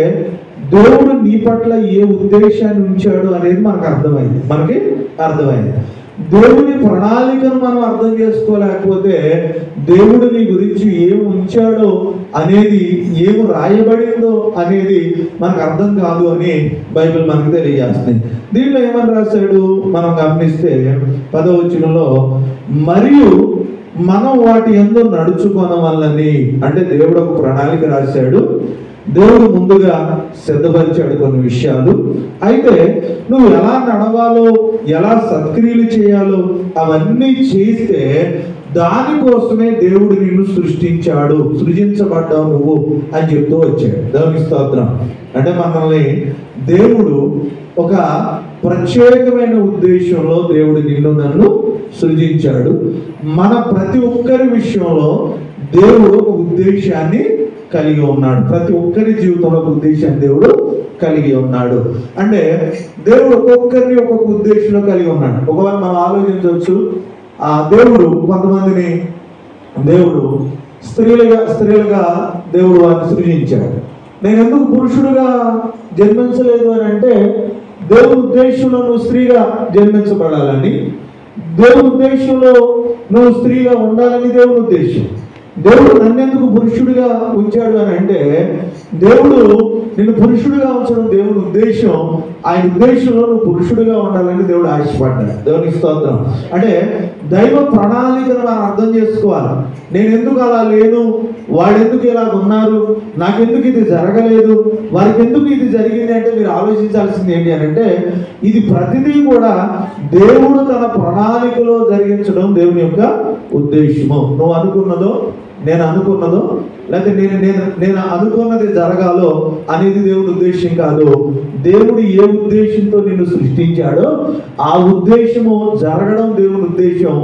దేవుడు నీ పట్ల ఏ ఉద్దేశాన్ని ఉంచాడు అనేది మనకి అర్థమైంది. దేవుని ప్రణాళికను మనం అర్థం చేసుకోలేకపోతే దేవుడు నీ గురించి ఏమి ఉంచాడో అనేది, ఏమి రాయబడిందో అనేది మనకు అర్థం కాదు అని బైబిల్ మనకు తెలియజేస్తుంది. దీంట్లో ఏమని రాశాడు మనం గమనిస్తే 10వ వచనంలో, మరియు మనం వాటి యందు నడుచుకోవడం వల్లని, అంటే దేవుడు ఒక ప్రణాళిక రాశాడు, దేవుడు ముందుగా సిద్ధపరిచాడు కొన్ని విషయాలు. అయితే నువ్వు ఎలా నడవాలో, ఎలా సత్క్రియలు చేయాలో అవన్నీ చేస్తే దానికోసమే దేవుడు నిన్ను సృష్టించాడు, సృజించబడ్డావు నువ్వు అని చెప్తూ వచ్చాడు. దేవుని స్తోత్రం. అంటే మనల్ని దేవుడు ఒక ప్రత్యేకమైన ఉద్దేశంలో దేవుడు నిన్ను నన్ను సృజించాడు. మన ప్రతి ఒక్కరి విషయంలో దేవుడు ఒక ఉద్దేశాన్ని కలిగి ఉన్నాడు. ప్రతి ఒక్కరి జీవితంలో ఒక ఉద్దేశాన్ని దేవుడు కలిగి ఉన్నాడు. అంటే దేవుడు ఒక్కొక్కరిని ఒక్కొక్క ఉద్దేశంలో కలిగి ఉన్నాడు. ఒకవేళ మనం ఆలోచించవచ్చు, ఆ దేవుడు కొంతమందిని దేవుడు స్త్రీలుగా దేవుడు వారిని సృజించాడు. నేను ఎందుకు పురుషుడుగా జన్మించలేదు అని అంటే దేవుని ఉద్దేశంలో నువ్వు స్త్రీగా జన్మించబడాలని, దేవుని ఉద్దేశంలో నువ్వు స్త్రీగా ఉండాలని దేవుని ఉద్దేశం. దేవుడు నన్నెందుకు పురుషుడిగా ఉంచాడు అని అంటే దేవుడు నిన్ను పురుషుడిగా ఉంచడం దేవుని ఉద్దేశం. ఆయన ఉద్దేశంలో నువ్వు పురుషుడిగా ఉండాలని దేవుడు ఆశపడ్డాడు. దేవునికి స్తోత్రం. అంటే దైవ ప్రణాళికను మనం అర్థం చేసుకోవాలి. నేను ఎందుకు అలా లేను, వాడెందుకు ఇలా ఉన్నారు, నాకెందుకు ఇది జరగలేదు, వారికి ఎందుకు ఇది జరిగింది అంటే మీరు ఆలోచించాల్సింది ఏంటి అని అంటే ఇది ప్రతిదీ కూడా దేవుడు తన ప్రణాళికలో జరిగించడం దేవుని యొక్క ఉద్దేశము. నువ్వు అనుకున్నదో, నేను అనుకున్నదో, లేకపోతే నేను అనుకున్నది జరగాలో అనేది దేవుని ఉద్దేశం కాదు. దేవుడు ఏ ఉద్దేశంతో నిన్ను సృష్టించాడో ఆ ఉద్దేశము జరగడం దేవుని ఉద్దేశం,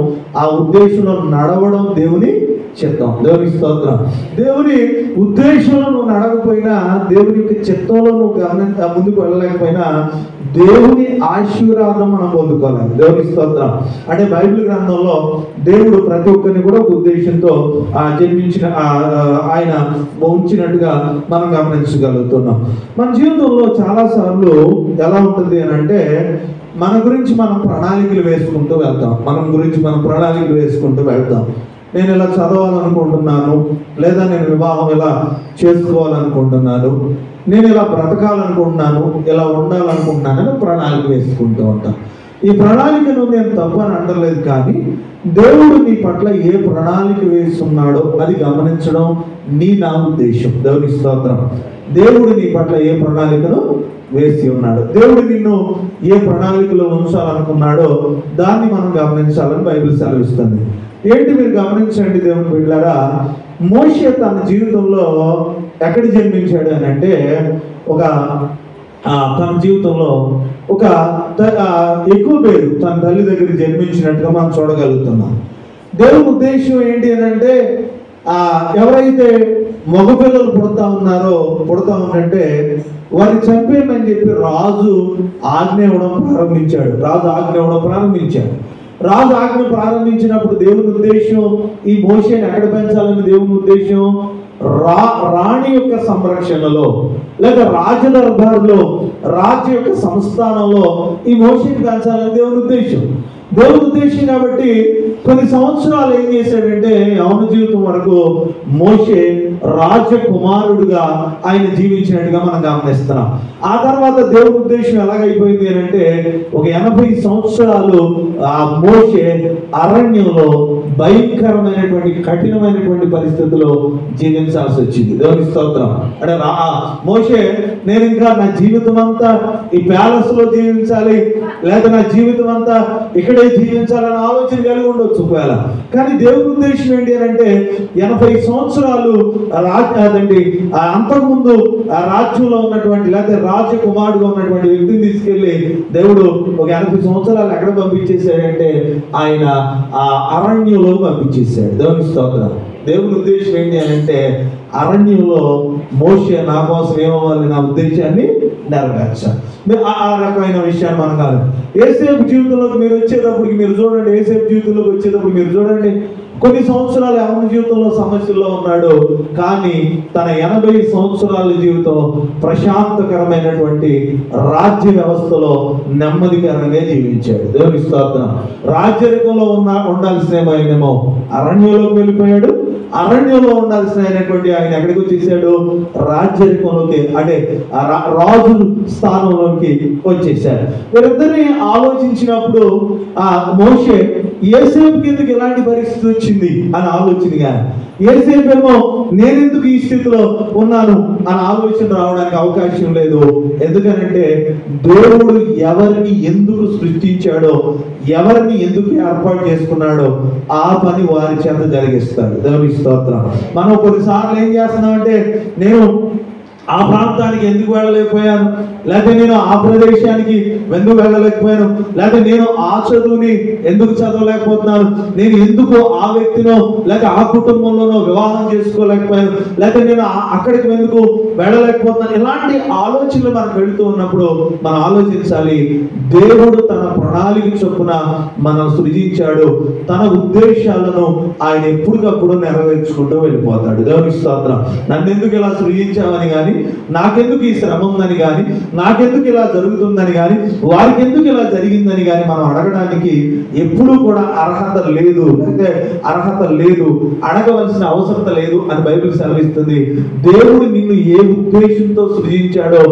ఆ ఉద్దేశంలో నడవడం దేవుని చిత్తం. దేవునికి స్తోత్రం. దేవుని ఉద్దేశంలో నువ్వు నడవకపోయినా, దేవుని యొక్క చిత్తంలో నువ్వు ముందుకు వెళ్ళలేకపోయినా దేవుని ఆశీర్వాదం మనం పొందుకోవాలి. దేవునికి స్తోత్రం. అంటే బైబిల్ గ్రంథంలో దేవుడు ప్రతి ఒక్కరిని కూడా ఒక ఉద్దేశంతో జన్మించిన ఆయన ఉంచినట్టుగా మనం గమనించగలుగుతున్నాం. మన జీవితంలో చాలా సార్లు ఎలా ఉంటుంది అని అంటే, మన గురించి మనం ప్రణాళికలు వేసుకుంటూ వెళ్తాం. నేను ఇలా చదవాలనుకుంటున్నాను, లేదా నేను వివాహం ఇలా చేసుకోవాలనుకుంటున్నాను, నేను ఇలా బ్రతకాలనుకుంటున్నాను, ఇలా ఉండాలనుకుంటున్నానని ప్రణాళిక వేసుకుంటూ ఉంటాం. ఈ ప్రణాళికను నేను తప్పు అని అనలేదు, కానీ దేవుడు నీ పట్ల ఏ ప్రణాళిక వేస్తున్నాడో అది గమనించడం నా ఉద్దేశం. దేవుని స్తోత్రం. దేవుడు నీ పట్ల ఏ ప్రణాళికను వేసి ఉన్నాడు, దేవుడు నిన్ను ఏ ప్రణాళికలో ఉంచాలనుకున్నాడో దాన్ని మనం గమనించాలని బైబిల్ సెలవిస్తుంది. ఏంటి మీరు గమనించండి దేవుని బిడ్డలారా, మోషే తన జీవితంలో ఎక్కడ జన్మించాడు అని అంటే, తన జీవితంలో ఎక్కువ పేరు తన తల్లి దగ్గర జన్మించినట్టుగా మనం చూడగలుగుతున్నాం. దేవుని ఉద్దేశం ఏంటి అని అంటే, ఎవరైతే మగపిల్లలు పుడతా ఉంటే వారిని చంపేయమని చెప్పి రాజు ఆజ్ఞ ఇవ్వడం ప్రారంభించాడు. రాజు ఆజ్ఞ ప్రారంభించినప్పుడు దేవుని ఉద్దేశం ఈ మోషేని ఎక్కడ పెంచాలని దేవుని ఉద్దేశం, రాణి యొక్క సంరక్షణలో లేదా రాజదర్బార్లో రాజు యొక్క సంస్థానంలో ఈ మోషేని పెంచాలని దేవుని ఉద్దేశం. కాబట్టి కొన్ని సంవత్సరాలు ఏం చేశాడంటే, యవ్వన జీవితం వరకు మోషే రాజకుమారుడుగా ఆయన జీవించినట్టుగా మనం గమనిస్తున్నాం. ఆ తర్వాత దేవుని ఉద్దేశం ఎలాగైపోయింది అని అంటే, ఒక 80 సంవత్సరాలు ఆ మోషే అరణ్యంలో భయంకరమైనటువంటి కఠినమైనటువంటి పరిస్థితుల్లో జీవించాల్సి వచ్చింది. దేవుని స్తోత్రం. అంటే మోషే నేను ఇంకా నా జీవితం అంతా ఈ ప్యాలెస్ లో జీవించాలి, లేదా నా జీవితం అంతా ఇక్కడే జీవించాలని ఆలోచన కలిగి ఉండొచ్చు ఒకవేళ. కానీ దేవుని ఉద్దేశం ఏంటి అని అంటే, 80 సంవత్సరాలు అంతకుముందు ఆ రాజ్యంలో ఉన్నటువంటి లేదా రాజకుమారుడుగా ఉన్నటువంటి వ్యక్తిని తీసుకెళ్లి దేవుడు ఒక 80 సంవత్సరాలు ఎక్కడ పంపించేశాడంటే, ఆయన ఆ అరణ్యంలో పంపించేశాడు. దేవుని స్తోత్రం. దేవుని ఉద్దేశం ఏంటి అని అంటే, అరణ్యంలో మోషే నా కోసం ఏమవ్వాలి, నా ఉద్దేశాన్ని నెరవేర్చాలి. ఆ రకమైన విషయాన్ని మనం కాదు. యేసేపు జీవితంలోకి మీరు వచ్చేటప్పటికి మీరు చూడండి, కొన్ని సంవత్సరాలు యవ్వన జీవితంలో సమస్యల్లో ఉన్నాడు, కానీ తన 80 సంవత్సరాల జీవితం ప్రశాంతకరమైనటువంటి రాజ్య వ్యవస్థలో నెమ్మదికరంగా జీవించాడు. దేవుని స్తోత్రం. రాజ్యరికంలో ఉండాల్సిన ఆయనేమో అరణ్యంలోకి వెళ్ళిపోయాడు. అరణ్యంలో ఉండాల్సిన అయినటువంటి ఆయన ఎక్కడికి వచ్చేసాడు, రాజ్యరికంలోకి, అంటే రాజు స్థానంలోకి వచ్చేసాడు. వీరిద్దరిని ఆలోచించినప్పుడు ఆ మోషే యేసేపు కిందకి ఎలాంటి పరిస్థితి వచ్చింది అని ఆలోచన, కానీ యేసేపేమో నేనెందుకు ఈ స్థితిలో ఉన్నాను అని ఆలోచన రావడానికి అవకాశం లేదు. ఎందుకనంటే దేవుడు ఎవరిని ఎందుకు సృష్టించాడో, ఎవరిని ఎందుకు ఏర్పాటు చేసుకున్నాడో ఆ పని వారి చేత జరిగిస్తాడు. దేవుని స్తోత్రం. మనం కొన్నిసార్లు ఏం చేస్తున్నామంటే, నేను ఆ ప్రాంతానికి ఎందుకు వెళ్ళలేకపోయాను, లేకపోతే నేను ఆ ప్రదేశానికి ఎందుకు వెళ్ళలేకపోయాను, లేకపోతే నేను ఆ చదువుని ఎందుకు చదవలేకపోతున్నాను, నేను ఎందుకు ఆ వ్యక్తినో లేక ఆ కుటుంబంలోనో వివాహం చేసుకోలేకపోయాను, లేకపోతే నేను అక్కడికి ఎందుకు వెళ్ళలేకపోతున్నాను. ఇలాంటి ఆలోచనలు మనకు వెళుతూ ఉన్నప్పుడు మనం ఆలోచించాలి, దేవుడు తన ప్రణాళిక చొప్పున మనం సృజించాడు. తన ఉద్దేశాలను ఆయన ఎప్పటికప్పుడు నెరవేర్చుకుంటూ వెళ్ళిపోతాడు. దేవుని స్తోత్రం. నన్ను ఎందుకు ఇలా సృజించామని కానీ, నాకెందుకు ఈ శ్రమ ఉందని కానీ, నాకెందుకు ఇలా జరుగుతుందని కానీ, వారికి ఎందుకు ఇలా జరిగిందని కానీ మనం అడగడానికి ఎప్పుడూ కూడా అర్హత లేదు, అడగవలసిన అవసరం లేదు అని బైబిల్ సెలవిస్తుంది. దేవుడు నిన్ను ఏ ఉద్దేశంతో సృజించాడో,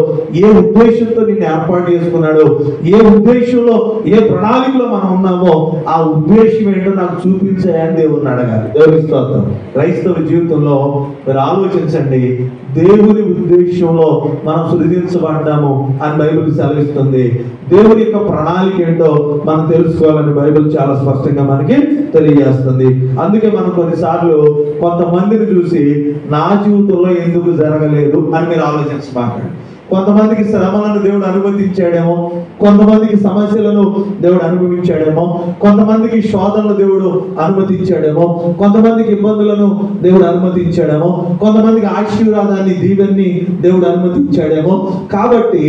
ఏ ఉద్దేశంతో నిన్ను ఏర్పాటు చేసుకున్నాడో, ఏ ఉద్దేశంలో ఏ ప్రణాళికలో మనం ఉన్నామో ఆ ఉద్దేశం ఏంటో నాకు చూపించాయని దేవుడిని అడగాలి. దేవుని స్తోత్రం. క్రైస్తవ జీవితంలో మీరు ఆలోచించండి, దేవుని ఉద్దేశంలో మనం సృజించబడ్డాము అని బైబిల్ సెలవిస్తుంది. దేవుని యొక్క ప్రణాళిక ఏంటో మనం తెలుసుకోవాలని బైబిల్ చాలా స్పష్టంగా మనకి తెలియజేస్తుంది. అందుకే మనం కొన్నిసార్లు కొంతమందిని చూసి నా జీవితంలో ఎందుకు జరగలేదు అని మీరు ఆలోచించబాకండి. కొంతమందికి శ్రమలను దేవుడు అనుమతించాడేమో, కొంతమందికి సమస్యలను దేవుడు అనుభవించాడేమో, కొంతమందికి శోధనలు దేవుడు అనుమతించాడేమో, కొంతమందికి ఇబ్బందులను దేవుడు అనుమతించాడేమో, కొంతమందికి ఆశీర్వాదాన్ని దీవెన్ని దేవుడు అనుమతించాడేమో. కాబట్టి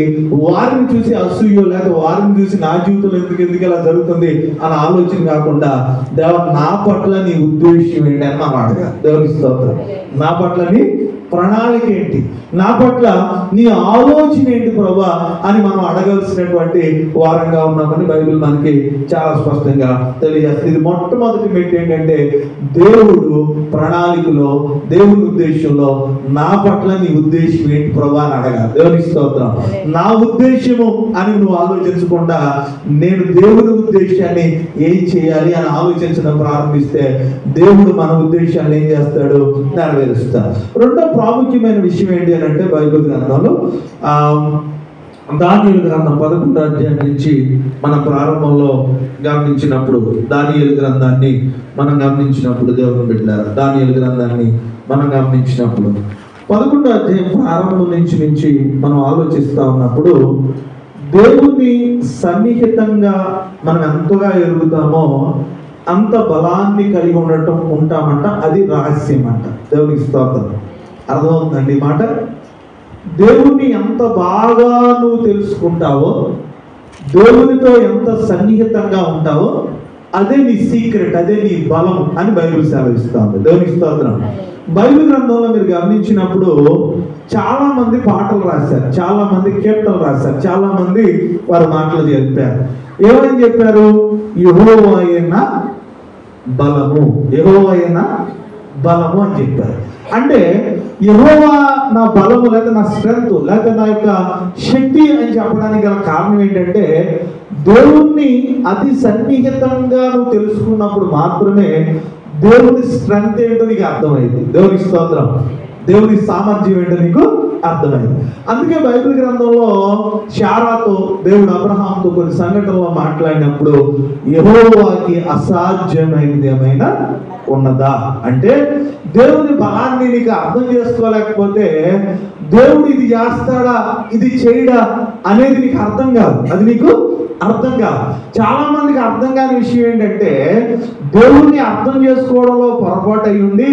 వారిని చూసి అసూయో లేక వారిని చూసి నా జీవితంలో ఎందుకు ఇలా జరుగుతుంది అని ఆలోచన కాకుండా, దేవా నా పట్ల నీ ఉద్దేశం ఏంటి అని మనం అడగాలి. దేవునికి స్తోత్రం. నా పట్ల నీ ప్రణాళిక ఏంటి, నా పట్ల నీ ఆలోచన ఏంటి ప్రభా అని మనం అడగాల్సినటువంటి వారంగా ఉన్నామని బైబిల్ మనకి చాలా స్పష్టంగా తెలియజేస్తుంది. ఇది మొట్టమొదటి మెట్టు ఏంటంటే, దేవుడు ప్రణాళికలో, దేవుని ఉద్దేశంలో నా పట్ల నీ ఉద్దేశం ఏంటి ప్రభా అని అడగాలి. దేవునికి స్తోత్రం. నా ఉద్దేశము అని నువ్వు ఆలోచించకుండా నేను దేవుని ఉద్దేశాన్ని ఏం చేయాలి అని ఆలోచించడం ప్రారంభిస్తే దేవుడు మన ఉద్దేశాన్ని ఏం చేస్తాడు? నెరవేరుస్తాడు. రెండో ప్రాముఖ్యమైన విషయం ఏంటి అని అంటే, బైబిల్ గ్రంథంలో దానియేలు గ్రంథం 11వ అధ్యాయం నుంచి మనం ప్రారంభంలో గమనించినప్పుడు, దానియేలు గ్రంథాన్ని మనం గమనించినప్పుడు, దేవుని బిడ్డలారా దానియేలు గ్రంథాన్ని మనం గమనించినప్పుడు 11వ అధ్యాయం ప్రారంభం నుంచి మనం ఆలోచిస్తూ ఉన్నప్పుడు, దేవుని సన్నిహితంగా మనం ఎంతగా ఎరుగుతామో అంత బలాన్ని కలిగి ఉంటామంట. అది రహస్యం అంట. దేవునికి స్తోత్రం. అర్థమవుతుందండి ఈ మాట? దేవుణ్ణి ఎంత బాగా నువ్వు తెలుసుకుంటావో, దేవునితో ఎంత సన్నిహితంగా ఉంటావో అదే నీ సీక్రెట్, అదే నీ బలం అని బైబిల్ సెలవిస్తుంది. దేవునికి స్తోత్రం. బైబిల్ గ్రంథంలో మీరు గమనించినప్పుడు చాలా మంది పాటలు రాశారు, చాలా మంది కీర్తనలు రాశారు, చాలా మంది వారి మాటలు చెప్పారు. ఏమని చెప్పారు? యెహోవాయైన బలము, యెహోవాయైన బలము అని చెప్పారు. అంటే యెహోవా నా బలము లేక నా స్ట్రెంత్ లేక నా యొక్క శక్తి అని చెప్పడానికి గల కారణం ఏంటంటే, దేవుణ్ణి అతి సన్నిహితంగా నువ్వు తెలుసుకున్నప్పుడు మాత్రమే దేవుని స్ట్రెంత్ ఏంటో నీకు అర్థమైంది. దేవునికి స్తోత్రం. దేవుని సామర్థ్యం ఏంటో నీకు అర్థమైంది. అందుకే బైబిల్ గ్రంథంలో శారాతో దేవుడు అబ్రహాంతో కొన్ని సంఘటనలో మాట్లాడినప్పుడు, యెహోవాకి అసాధ్యమైనది ఏమైనా ఉన్నదా అంటే, దేవుని బలాన్ని నీకు అర్థం చేసుకోలేకపోతే దేవుడు ఇది చేస్తాడా ఇది చేయడా అనేది నీకు అర్థం కాదు. అది నీకు అర్థం కాదు. చాలా మందికి అర్థం కాని విషయం ఏంటంటే, దేవుణ్ణి అర్థం చేసుకోవడంలో పొరపాటు అయి ఉండి,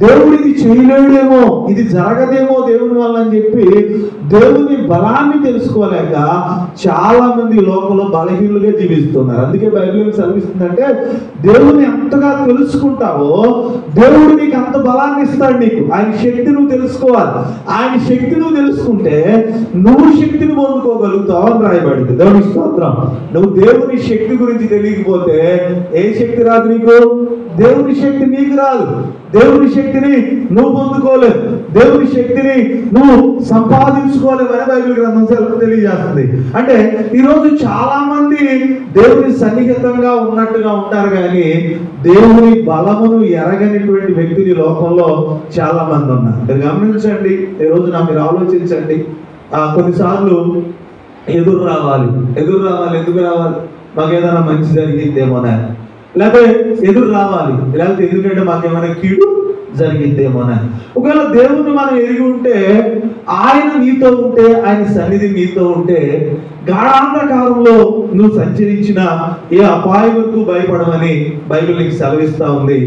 దేవుడు ఇది చేయలేడేమో, ఇది జరగదేమో దేవుని వల్ల అని చెప్పి దేవుని బలాన్ని తెలుసుకోలేక చాలా మంది లోకంలో బలహీనులుగా జీవిస్తున్నారు. అందుకే బైబిల్ సెలవిస్తుందంటే, దేవుని ఎంతగా తెలుసుకుంటావో దేవుడు నీకు అంత బలాన్ని ఇస్తాడు. నీకు ఆయన శక్తి నువ్వు తెలుసుకోవాలి. ఆయన శక్తి నువ్వు తెలుసుకుంటే నువ్వు శక్తిని పొందుకోగలుగుతావు అని రాయబడింది. దేవుని స్తోత్రం. నువ్వు దేవుని శక్తి గురించి తెలియకపోతే ఏ శక్తి రాదు నీకు? దేవుని శక్తి నీకు రాదు. దేవుని శక్తిని నువ్వు పొందుకోలేవు, దేవుని శక్తిని నువ్వు సంపాదించుకోలేవు అని బైబిల్ గ్రంథం తెలియజేస్తుంది. అంటే ఈరోజు చాలా మంది దేవుని సన్నిహితంగా ఉన్నట్టుగా ఉంటారు, కానీ దేవుని బలమును ఎరగనిటువంటి వ్యక్తులు లోకంలో చాలా మంది ఉన్నారు. మీరు గమనించండి, ఈ రోజున మీరు ఆలోచించండి. కొన్నిసార్లు ఎదురు రావాలి. ఎందుకు రావాలి? మాకు ఏదైనా మంచి జరిగిద్దేమోనా, లేకపోతే ఎదురు రావాలి, లేకపోతే ఎందుకంటే మాకేమైనా కీడు జరిగిద్దేమోనా. ఒకవేళ దేవుణ్ణి మనం ఎరిగి ఉంటే, ఆయన నీతో ఉంటే, ఆయన సన్నిధి నీతో ఉంటే, గాఢాంధకారంలో నువ్వు సంచరించిన ఏ అపాయముకు భయపడమని బైబిల్ నీకు సెలవిస్తా ఉంది.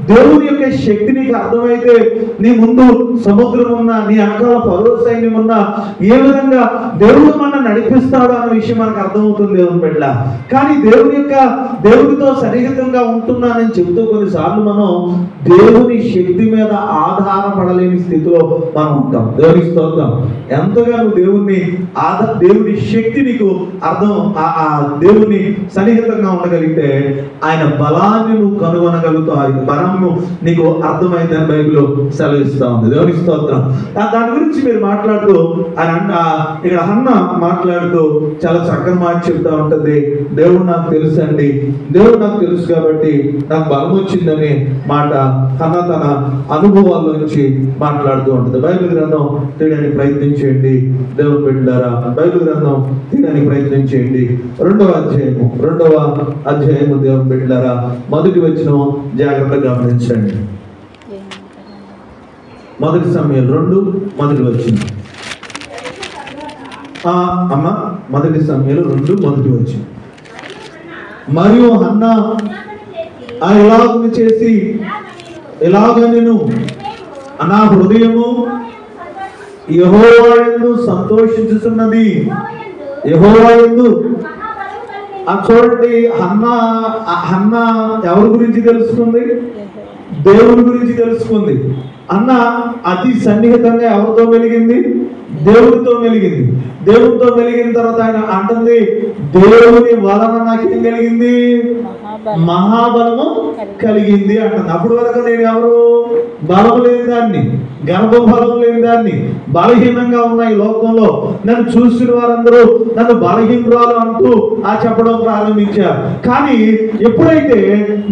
దేవుని యొక్క శక్తి నీకు అర్థమైతే, నీ ముందు సముద్రం ఉన్నా, నీ వెనకాల ఫరో సైన్యం ఉన్నా, ఏ విధంగా దేవుడు మనం నడిపిస్తాడు అన్న విషయం మనకు అర్థమవుతుంది దేవుని బిడ్డ. కానీ దేవునితో సన్నిహితంగా ఉంటున్నానని చెబుతూ కొన్నిసార్లు మనం దేవుని శక్తి మీద ఆధారపడలేని స్థితిలో మనం ఉంటాం. దేవుని స్తోత్రం. ఎంతగా నువ్వు దేవుని శక్తి నీకు అర్థం, ఆ దేవుని సన్నిహితంగా ఉండగలిగితే ఆయన బలాన్ని నువ్వు కనుగొనగలుగుతావు. ఆయన బలము నీకు అర్థమైందని బైబిల్ సెలవిస్తా ఉంది. దేవుని స్తోత్రం. దాని గురించి మీరు మాట్లాడుతూ ఇక్కడ హన్న మాట్లాడుతూ చాలా చక్కని మాట చెప్తా ఉంటుంది. దేవుడు నాకు తెలుసు అండి, దేవుడు నాకు తెలుసు కాబట్టి నాకు బలం వచ్చిందనే మాట హన్న తన అనుభవాల నుంచి మాట్లాడుతూ ఉంటుంది. బైబిల్ గ్రంథం తీయడానికి ప్రయత్నించేయండి దేవుని బిడ్డలారా. బైబిల్ గ్రంథం తీయడానికి ప్రయత్నించేయండి. 2వ అధ్యాయము దేవుని బిడ్డలారా, మొదటి వచనం జాగ్రత్తగా గమనించండి. మొదటి సమయాలు 2 మొదటి వచనం. అమ్మ మొదటి సమయంలో 2:1 మరియు హన్నా ఇలాగను చేసి ఇలాగ నేను నా హృదయము యెహోవా యందు సంతోషించుచున్నది. యెహోవా యందు చూడండి, హన్నా ఎవరి గురించి తెలుసుకుంది? దేవుని గురించి తెలుసుకుంది. అన్న అతి సన్నిహితంగా ఎవరితో మెలిగింది? దేవుడితో మెలిగింది. దేవుడితో మెలిగిన తర్వాత ఆయన అంటుంది, దేవుని వలన నాకేం కలిగింది? మహాబలము కలిగింది అంటుంది. అప్పటి వరకు నేను ఎవరు? బలం లేని దాన్ని, గర్భఫలం లేని దాన్ని, బలహీనంగా ఉన్న ఈ లోకంలో నన్ను చూసిన వారందరూ నన్ను బలహీనురాలు అంటూ చెప్పడం ప్రారంభించారు. కానీ ఎప్పుడైతే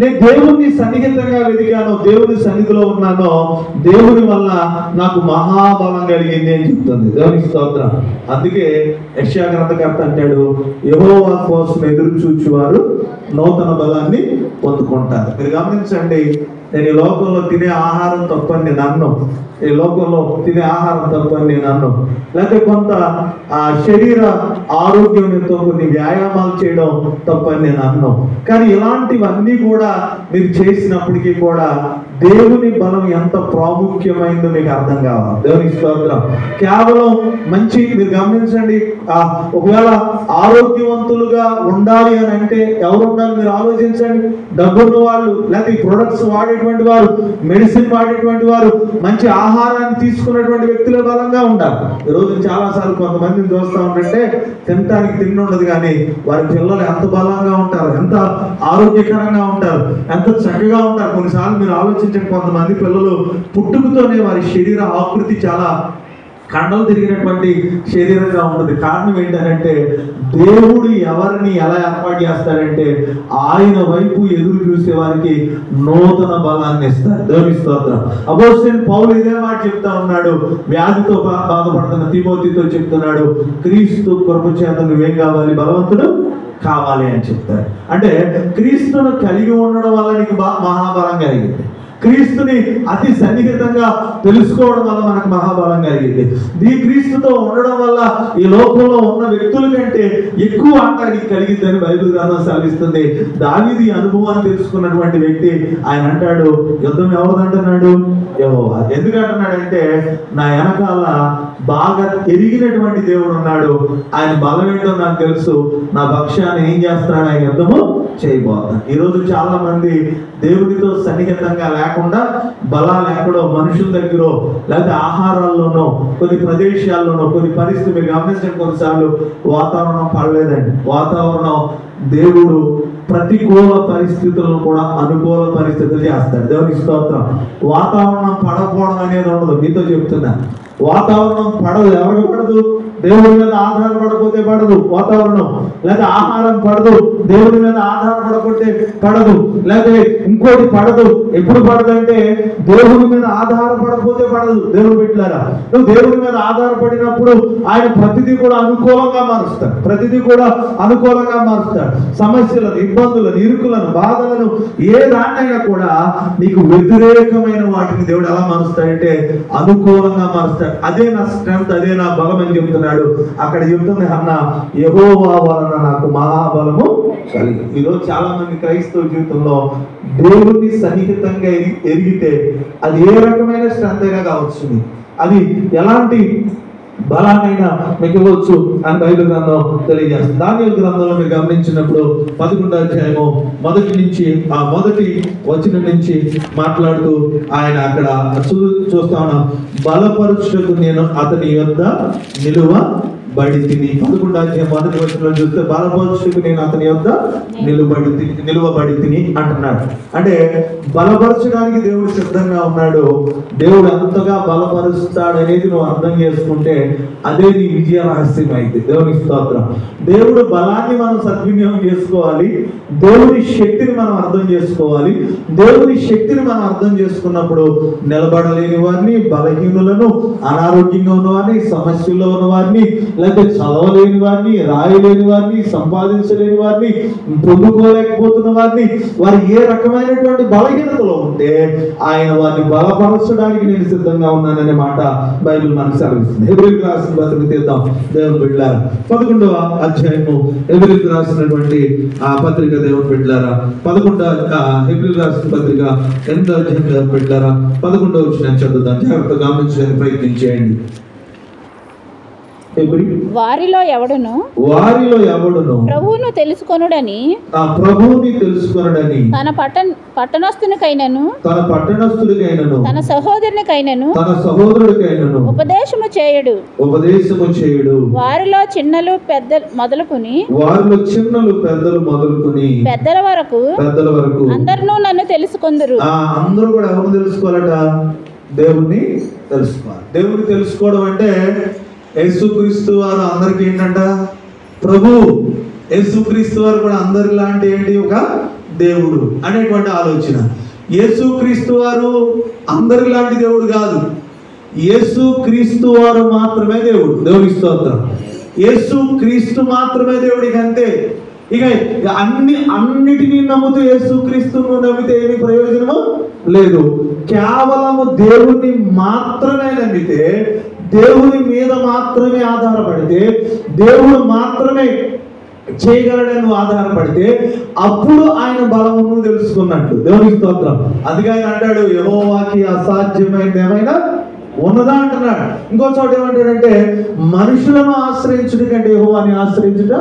నేను దేవుని సన్నిహితంగా వెతికానో, దేవుని సన్నిధిలో ఉన్నానో, దేవుని వల్ల నాకు మహాబలం కలిగింది అని చెప్తుంది. దేవునికి స్తోత్రం. అందుకే యెషయా గ్రంథకర్త అంటాడు, యెహోవా కోసం ఎదురు చూచువారు నూతన బలాన్ని పొందుకుంటారు. మీరు గమనించండి, నేను ఈ లోకంలో తినే ఆహారం తప్పని నేను అన్ను, ఈ లోకంలో తినే ఆహారం తప్పని నేను అన్ను, లేకపోతే కొంత శరీర ఆరోగ్యంతో కొన్ని వ్యాయామాలు చేయడం తప్పని నేను అన్ను. కానీ ఇలాంటివన్నీ కూడా మీరు చేసినప్పటికీ కూడా దేవుని బలం ఎంత ప్రాముఖ్యమైందో మీకు అర్థం కావాలి. దేవునికి స్తోత్రం. కేవలం మంచి, మీరు గమనించండి, ఒకవేళ ఆరోగ్యవంతులుగా ఉండాలి అని అంటే ఎవరు ఉండాలి? మీరు ఆలోచించండి. డబ్బున్న వాళ్ళు, లేకపోతే ఈ ప్రొడక్ట్స్ వాడేటువంటి వారు, మెడిసిన్ వాడేటువంటి వారు, మంచి ఆహారాన్ని తీసుకున్నటువంటి వ్యక్తులే బలంగా ఉండాలి. ఈరోజు చాలాసార్లు కొంతమందిని చూస్తూ ఉంటుంటే తినటానికి తిండి ఉండదు, కానీ వారి పిల్లలు ఎంత బలంగా ఉంటారు, ఎంత ఆరోగ్యకరంగా ఉంటారు, ఎంత చక్కగా ఉంటారు. కొన్నిసార్లు మీరు ఆలోచించండి, కొంతమంది పిల్లలు పుట్టుకతోనే వారి శరీర ఆకృతి చాలా కండలు తిరిగినటువంటి శరీరంగా ఉంటుంది. కారణం ఏంటంటే దేవుడు ఎవరిని ఎలా ఏర్పాటు చేస్తాడంటే ఆయన వైపు ఎదురు చూసే వారికి నూతన బలాన్ని ఇస్తాడు. దేవుని స్తోత్రం. అపోస్తలుడైన పౌలు ఇదే మాట చెప్తా ఉన్నాడు. వ్యాధితో బాధపడుతున్న తిమోతితో చెప్తున్నాడు, క్రీస్తు కృప చేత నువ్వేం కావాలి? బలవంతుడు కావాలి అని చెప్తాడు. అంటే క్రీస్తును కలిగి ఉండడం వల్ల నీకు మహాబలం కలిగింది. క్రీస్తుని అతి సన్నిహితంగా తెలుసుకోవడం వల్ల మనకు మహాబలం కలిగింది. ఈ క్రీస్తుతో ఉండడం వల్ల ఈ లోకంలో ఉన్న వ్యక్తుల కంటే ఎక్కువ ఆటానికి కలిగిందని బైబిల్ గ్రంథం సెలవిస్తుంది. దావీదు ఈ అనుభవాన్ని తెలుసుకున్నటువంటి వ్యక్తి ఆయన అంటాడు, యుద్ధం ఎవరిదంటున్నాడు? యెహోవా. ఎందుకంటున్నాడంటే నా వెనకాల బాగా ఎరిగినటువంటి దేవుడు ఉన్నాడు, ఆయన బలం ఏంటో నాకు తెలుసు, నా పక్షాన్ని ఏం చేస్తున్నాడు? ఆయన యుద్ధము చేయబోతాను. ఈరోజు చాలా మంది దేవుడితో సన్నిహితంగా లేకుండా బలాలు ఎక్కడో మనుషుల దగ్గర, లేకపోతే ఆహారాల్లోనో, కొన్ని ప్రదేశాల్లోనో, కొన్ని పరిస్థితులు మీరు గమనించండి. కొన్నిసార్లు వాతావరణం పడలేదండి, వాతావరణం దేవుడు ప్రతికూల పరిస్థితులను కూడా అనుకూల పరిస్థితులు చేస్తాడు. దేవునికి స్తోత్రం. వాతావరణం పడకపోవడం అనేది ఉండదు. మీతో చెప్తున్నా, వాతావరణం పడదు. ఎవరికి పడదు? దేవుడి మీద ఆధారపడకపోతే పడదు వాతావరణం. లేదా ఆహారం పడదు, దేవుడి మీద ఆధారపడకపోతే పడదు. లేదా ఇంకోటి పడదు. ఎప్పుడు పడదంటే దేవుడి మీద ఆధారపడకపోతే పడదు. దేవుడు పెట్టారా, నువ్వు దేవుడి మీద ఆధారపడినప్పుడు ఆయన ప్రతిదీ కూడా అనుకూలంగా మారుస్తాడు. ప్రతిదీ కూడా అనుకూలంగా మారుస్తాడు. సమస్యలను, ఇబ్బందులను, ఇరుకులను, బాధలను, ఏ దాన్నైనా కూడా నీకు వ్యతిరేకమైన వాటిని దేవుడు ఎలా మారుస్తాడంటే అనుకూలంగా మారుస్తాడు. అదే నా స్ట్రెంత్, అదే నా బలం అని చెప్తున్నాడు. అక్కడ చెప్తుంది హన్నా, యెహోవా వలన నాకు మహాబలము కలిగి. ఈరోజు చాలా మంది క్రైస్తవ జీవితంలో దేవుడిని సన్నిహితంగా ఎరిగితే అది ఏ రకమైన స్ట్రెంత్ అయినా కావచ్చు, అది ఎలాంటి బలాన్నైనా మీకు ఇవ్వచ్చు అని బైబిల్ గ్రంథం తెలియజేస్తుంది. దానియేలు గ్రంథంలో మీరు గమనించినప్పుడు 11వ అధ్యాయము మొదటి వచనం నుంచి మాట్లాడుతూ ఆయన అక్కడ చూస్తా ఉన్నాం, బలపరుచుటకు నేను అతని యొద్ద నిలువబడితిని. 11వ అధ్యాయం మొదటి వచనంలో చూస్తే బలపరుచుటకు నేను అతని యొద్ద నిలువబడితిని అంటున్నాడు. అంటే బలపరచడానికి దేవుడు సిద్ధంగా ఉన్నాడు. దేవుడు అంతగా బలపరుస్తాడు అనేది నువ్వు అర్థం చేసుకుంటే అదే నీ విజయ రహస్యం అయితే. దేవునికి స్తోత్రం. దేవుడు బలాన్ని మనం సద్వినియోగం చేసుకోవాలి. దేవుని శక్తిని మనం అర్థం చేసుకోవాలి. దేవుని శక్తిని మనం అర్థం చేసుకున్నప్పుడు నిలబడలేని వారిని, బలహీనులను, అనారోగ్యంగా ఉన్న వారిని, సమస్యల్లో ఉన్న వారిని, లేకపోతే చదవలేని వారిని, రాయలేని వారిని, సంపాదించలేని వారిని, పొందుకోలేకపోతున్న వారిని, వారు ఏ రకమైనటువంటి బలహీనతలో ఉంటే ఆయన వారిని బలపరచడానికి నేను సిద్ధంగా ఉన్నాననే మాట బైబిల్ మనకు సెలవిస్తుంది. హెబ్రీయులకు రాసిన పత్రిక తీద్దాం దేవుని బిడ్డలారా, 11వ అధ్యాయము హెబ్రీయులకు రాసినటువంటి ఆ పత్రిక దేవుని బిడ్డలారా, 11వ హెబ్రీయులకు రాసిన పత్రిక 8వ అధ్యాయం దేవుని బిడ్డలారా 11వ వచనం చదువుదాం. జాగ్రత్తగా గమనించడానికి ప్రయత్నించేయండి. వారిలో ఎవడును ప్రభువును తెలుసుకొనుడని తన పట్టణస్థునికైనను తన సహోదరునికైనను ఉపదేశము చేయడు. వారిలో చిన్నలు పెద్దలు మొదలుకొని పెద్దల వరకు అందరూ నన్ను తెలుసుకొందురు. అందరూ కూడా ఎవరు తెలుసుకోవాలట? దేవుణ్ణి తెలుసుకోవాలి. దేవుణ్ణి తెలుసుకోవడం అంటే యేసుక్రీస్తు వారు అందరికి ఏంటంట? ప్రభు. యేసుక్రీస్తు వారు కూడా అందరి లాంటి ఏంటి? ఒక దేవుడు అనేటువంటి ఆలోచన. యేసుక్రీస్తు వారు అందరి లాంటి దేవుడు కాదు. యేసుక్రీస్తు వారు మాత్రమే దేవుడు. దేవుని స్తోత్రం. యేసుక్రీస్తు మాత్రమే దేవుడికి, అంతే. ఇక అన్నిటినీ నమ్ముతూ యేసుక్రీస్తును నమ్మితే ఏమి ప్రయోజనము లేదు. కేవలము దేవుణ్ణి మాత్రమే నమ్మితే, దేవుని మీద మాత్రమే ఆధారపడితే, దేవుడు మాత్రమే చేయగలడని ఆధారపడితే అప్పుడు ఆయన బలమును తెలుసుకున్నట్టు. దేవుని స్తోత్రం. అందుకే ఆయన అంటాడు, యెహోవాకి అసాధ్యమైనది ఏమైనా ఉన్నదా అంటున్నాడు. ఇంకో చోట ఏమంటాడంటే, మనుషులను ఆశ్రయించుట కంటే యెహోవాని ఆశ్రయించుట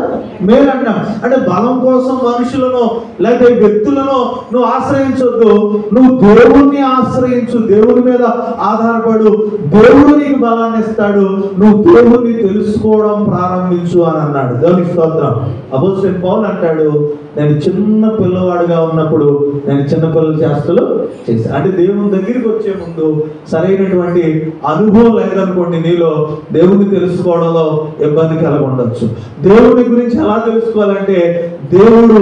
మేలు అంటాం. అంటే బలం కోసం మనుషులను లేకపోతే వ్యక్తులను నువ్వు ఆశ్రయించొద్దు, నువ్వు దేవుణ్ణి ఆశ్రయించు, దేవుని మీద ఆధారపడు, దేవుడు నీకు బలాన్ని ఇస్తాడు, నువ్వు దేవుణ్ణి తెలుసుకోవడం ప్రారంభించు అని అన్నాడు. దేవుని స్తోత్రం. అపోస్తలుడైన పౌలు అంటాడు, నేను చిన్న పిల్లవాడుగా ఉన్నప్పుడు నేను చిన్నపిల్లల చేష్టలు చేశాను. అంటే దేవుని దగ్గరికి వచ్చే ముందు సరైనటువంటి అనుభవం లేదనుకోండి, నీలో దేవుని తెలుసుకోవడంలో ఇబ్బంది కలగొండొచ్చు. దేవుని గురించి ఎలా తెలుసుకోవాలంటే, దేవుడు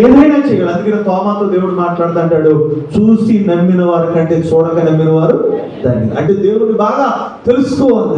ఏదైనా చేయగలడు. అందుకని తోమాతో దేవుడు మాట్లాడుతుంటాడు, చూసి నమ్మిన వారి కంటే చూడక నమ్మిన వారు దాన్ని. అంటే దేవుని బాగా తెలుసుకోవాలి.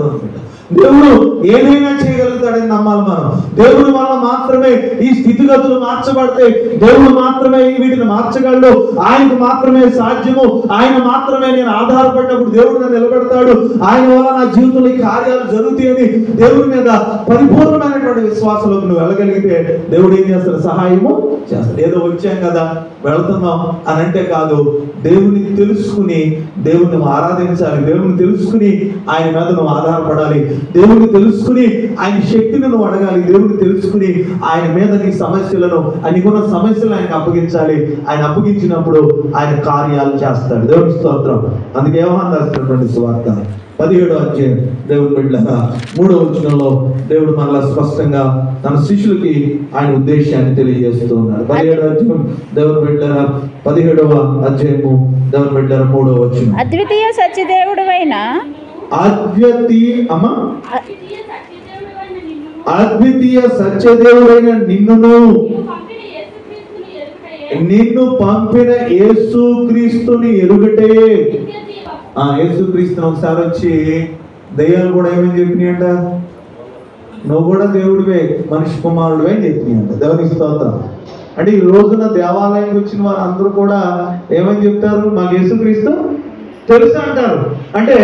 దేవుడు ఏదైనా చేయగలుగుతాడని నమ్మాలి మనం. దేవుడి వల్ల మాత్రమే ఈ స్థితిగతులు మార్చబడతాయి. దేవుడు మాత్రమే వీటిని మార్చగలడు. ఆయనకు మాత్రమే సాధ్యము. ఆయన మాత్రమే నేను ఆధారపడినప్పుడు దేవుడు నన్ను నిలబెడతాడు. ఆయన వల్ల నా జీవితంలో ఈ కార్యాలు జరుగుతాయని దేవుడి మీద పరిపూర్ణమైనటువంటి విశ్వాసంలోకి నువ్వు వెళ్ళగలిగితే దేవుడు ఏం చేస్తాడు? సహాయము చేస్తాడు. ఏదో వచ్చాం కదా వెళుతున్నాం అని అంటే కాదు, దేవుని తెలుసుకుని దేవుని ఆరాధించాలి. దేవుని తెలుసుకుని ఆయన మీద నువ్వు ఆధారపడాలి. దేవుని తెలుసుకుని ఆయన శక్తిని నువ్వు అడగాలి. దేవుని తెలుసుకుని ఆయన మీద నీ సమస్యలను, నీకున్న సమస్యలు ఆయనకు అప్పగించాలి. ఆయన అప్పగించినప్పుడు ఆయన కార్యాలు చేస్తాడు. దేవుని స్తోత్రం. అందుకే యోహాను రాసినటువంటి సువార్త 17వ అధ్యాయం దేవుని బిడ్డలారా 3వ వచనంలో దేవుడు మనలా స్పష్టంగా తన శిష్యులకి ఆయన ఉద్దేశాన్ని తెలియజేస్తూ ఉన్నాడు. 17వ అధ్యాయం దేవుని బిడ్డలారా 17వ అధ్యాయము దేవుని బిడ్డలారా 3వ వచనం, అద్వితీయ సత్యదేవుడైన అద్వితీయ సత్యదేవుడైన నిన్నును నిన్ను పంపిన యేసుక్రీస్తుని ఎరుగటే. యేసుక్రీస్తుని ఒకసారి వచ్చి దయ్యాలు కూడా ఏమని చెప్పినాయంట? నువ్వు కూడా దేవుడివే, మనిషి కుమారుడివే అని చెప్పినాయంట. దేవుని స్తోత్రం. అంటే ఈ రోజున దేవాలయానికి వచ్చిన వారు అందరూ కూడా ఏమని చెప్తారు? మాకు యేసుక్రీస్తు తెలుసు అంటారు. అంటే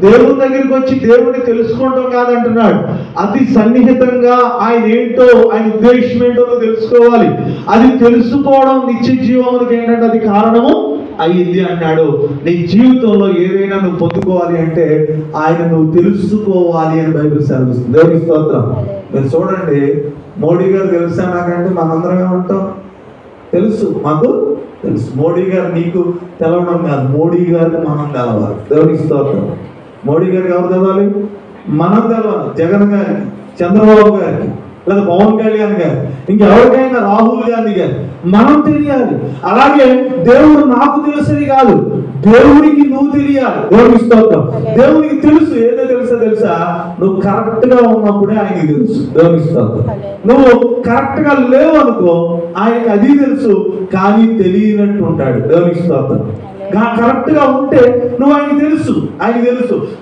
దేవుని దగ్గరికి వచ్చి దేవుడిని తెలుసుకోవడం కాదంటున్నాడు, అతి సన్నిహితంగా ఆయన ఏంటో, ఆయన ఉద్దేశం ఏంటో తెలుసుకోవాలి. అది తెలుసుకోవడం నిత్య జీవమునికి ఏంటంటే అది కారణము అయ్యింది అన్నాడు. నీ జీవితంలో ఏదైనా నువ్వు పొందుకోవాలి అంటే ఆయన నువ్వు తెలుసుకోవాలి అని బైబిల్ సెలవిస్తుంది. దేవుని స్తోత్రం. మీరు చూడండి, మోడీ గారు తెలుసా నాకంటే మనందరం ఏమంటాం? తెలుసు, మాకు తెలుసు. మోడీ గారు నీకు తెలవడం కాదు, మోడీ గారికి మనం తెలవాలి. దేవుని స్తోత్రం. మోడీ గారికి ఎవరు తెలవాలి? మనం తెలవాలి. జగన్ గారికి, చంద్రబాబు గారికి, లేదా పవన్ కళ్యాణ్ గారు, ఇంకెవరికైనా రాహుల్ గాంధీ గారు మనం తెలియాలి. అలాగే దేవుడు నాకు తెలుసని కాదు, దేవునికి నువ్వు తెలియాలి. దేవునికి స్తోత్రం. దేవునికి తెలుసు, ఏదో తెలుసా నువ్వు కరెక్ట్ గా ఉన్నప్పుడే ఆయనకి తెలుసు. దేవునికి స్తోత్రం. నువ్వు కరెక్ట్ గా లేవు అనుకో, ఆయనకి అది తెలుసు కానీ తెలియనట్టు ఉంటాడు. దేవునికి స్తోత్రం. కరెక్ట్ గా ఉంటే నువ్వు ఆయనకి తెలుసు,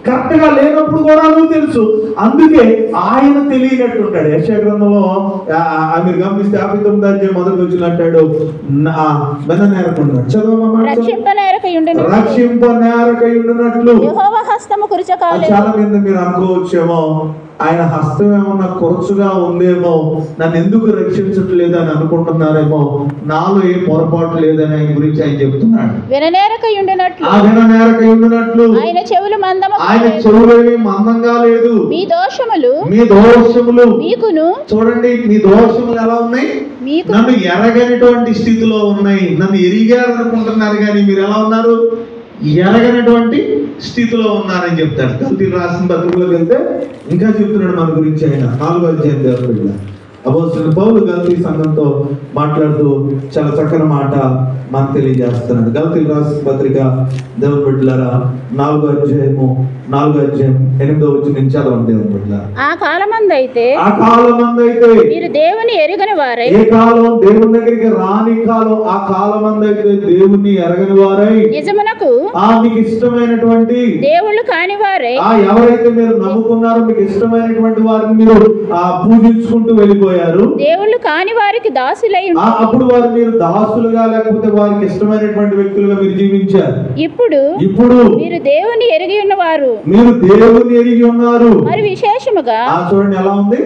కరెక్ట్ గా లేనప్పుడు కూడా నువ్వు తెలుసు. అందుకే ఆయన తెలియనట్టు ఉంటాడు. యెషయా గ్రంథంలో మీరు గమనిస్తే 59వ అధ్యాయం మొదటి వచ్చిన అంటాడు, రక్షింపనేరకయుండునట్లు. చాలా మంది మీరు అనుకోవచ్చేమో ఆయన హస్తం ఏమన్నా కొరచుగా ఉందేమో, నన్ను ఎందుకు రక్షించట్లేదు అని అనుకుంటున్నారేమో. నాలో ఏ పొరపాటు లేదని ఆయన గురించి ఆయన చెప్తున్నాడు. విననేరకయుండునట్లు ఆయన చెవులేమి మందంగా లేదు. మీ దోషములు మీకును. చూడండి, మీ దోషములు ఎలా ఉన్నాయి? నన్ను ఎరగనటువంటి స్థితిలో ఉన్నాయి. నన్ను ఎరిగారు అనుకుంటున్నారు కానీ మీరు ఎలా ఉన్నారు? ఎరగనటువంటి స్థితిలో ఉన్నారని చెప్తాడు. గల్తీలు రాసిన పత్రికలోకి వెళ్తే ఇంకా చెప్తున్నాడు మన గురించి. ఆయన 4వ అధ్యాయం దేవుని బిడ్డ అపోస్తలుడైన పౌలు గల్తీ సంఘంతో మాట్లాడుతూ చాలా చక్కని మాట మనకు తెలియజేస్తున్నాడు. గల్తీలు రాసిన పత్రిక దేవుని బిడ్డలారా 4వ అధ్యాయం 8వ వచనం నుంచి చదవండి. దేవుని బిడ్డలారా, ఆ కాలమందైతే మీరు దేవుని ఎరుగని వారై, ఏ కాలం దేవుని దగ్గరికి రాని కాలం, ఆ కాలమందైతే దేవుని ఎరగని వారై, నిజమునకు మీకు ఇష్టమైనటువంటి దేవుళ్ళు కాని వారై, ఎవరైతే మీరు నమ్ముకున్నారో మీకు ఇష్టమైనటువంటి వారిని మీరు పూజించుకుంటూ వెళ్ళిపోయారు. దేవుళ్ళు కాని వారికి దాసులై అప్పుడు వారు మీరు దాసులుగా లేకపోతే వారికి ఇష్టమైనటువంటి వ్యక్తులుగా మీరు జీవించారు. ఇప్పుడు మీరు దేవుని ఎరిగి ఉన్నవారు, మరి విశేషముగా చూడండి ఎలా ఉంది.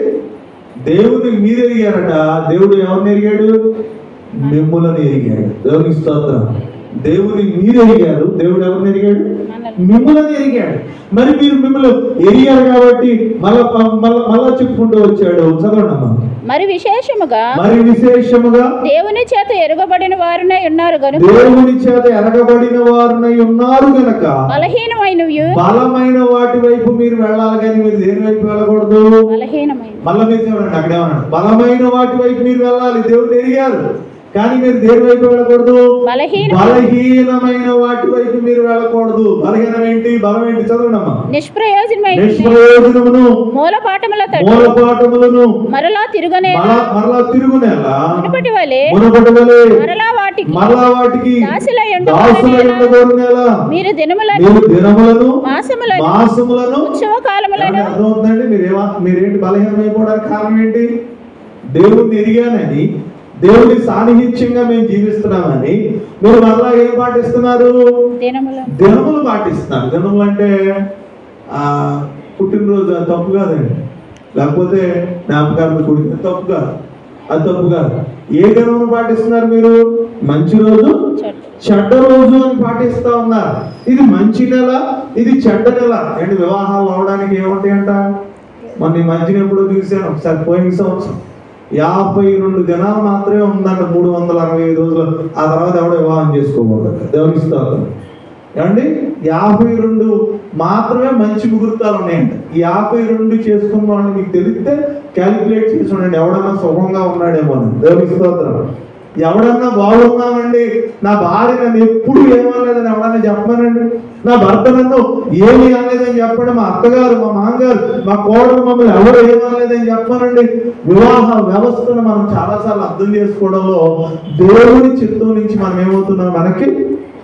దేవుని మీరు ఎరిగారట. దేవుడు ఎవరిని ఎరిగాడు? మిమ్ములను ఎరిగాడు. దేవునికి స్తోత్రం. దేవుని మీరు ఎరిగారు, దేవుడు ఎవరిని ఎరిగాడు? మిమ్ములను ఎరిగాడు. మరి మీరు మిమ్మల్ని ఎరిగారు కాబట్టి మళ్ళా చెప్పుకుంటూ వచ్చాడు. చదవండి. మరి విశేషముగా దేవుని చేత ఎరగబడిన వారునై ఉన్నారు గనుక, బలమైన వాటి వైపు మీరు వెళ్ళాలి కానీ మీరు దేని వైపు వెళ్ళకూడదు. మళ్ళీ మీరు చూడండి, అక్కడేమన్నాడు? బలమైన వాటి వైపు మీరు వెళ్ళాలి. దేవుడు ఎరిగారు కానీ మీరు దేని వైపు వెళ్ళకూడదు. బలహీనమైన వాటి వైపు మీరు వెళ్ళకూడదు. బలహీనం ఏంటి? బలం ఏంటి? చదవడమ్మా. నిష్ప్రయోజనమును మూలపాఠములను మరలా తిరుగునేలా మునుపటి వలె మరలా వాటికి దాసులైయుండగోరునేలా మీరు దినములను మాసములను ఉత్సవ కాలములను. అర్థమవుతుందండి? మీరేంటి బలహీనమైపోవడానికి కారణం ఏంటి? దేవుణ్ణి ఎరిగానని, దేవుని సాన్నిహిత్యంగా మేము జీవిస్తున్నామని మీరు మరలా ఏం పాటిస్తున్నారు? దినములు పాటిస్తున్నారు. దినములు అంటే పుట్టినరోజు తప్పు కాదండి, లేకపోతే జ్ఞాపకాలను కూడిన తప్పు కాదు, అది తప్పు కాదు. ఏ దినమును పాటిస్తున్నారు మీరు? మంచి రోజు, చెడ్డ రోజు అని పాటిస్తా ఉన్నారు. ఇది మంచి నెల, ఇది చెడ్డ నెల. ఏంటి వివాహాలు అవడానికి ఏముంటాయంట? మొన్న ఈ మధ్యన ఎప్పుడో చూశాను ఒకసారి, పోయిన సంవత్సరం 52 దినాలు మాత్రమే ఉందంట 365 రోజులు. ఆ తర్వాత ఎవడో వివాహం చేసుకోకూడదు. దేవునికి స్తోత్రం. ఏమండి, 52 మాత్రమే మంచి ముహూర్తాలు ఉన్నాయంట. ఈ 52 చేసుకున్న వాళ్ళని మీకు తెలిస్తే క్యాలిక్యులేట్ చేసి ఉండండి, ఎవడన్నా సుఖంగా ఉన్నాడేమో అని. దేవునికి స్తోత్రం. ఎవడన్నా బాగున్నామండి, నా భార్య నన్ను ఎప్పుడు ఏమనలేదని ఎవడన్నా చెప్పానండి. నా భర్త నన్ను ఏమీ అనలేదని చెప్పండి. మా అత్తగారు, మా మామగారు, మా కోడలు మమ్మల్ని ఎవరు ఏమనలేదని చెప్పానండి. వివాహ వ్యవస్థను మనం చాలాసార్లు అర్థం చేసుకోవడంలో దేవుని చిత్తం నుంచి మనం ఏమవుతున్నాం? మనకి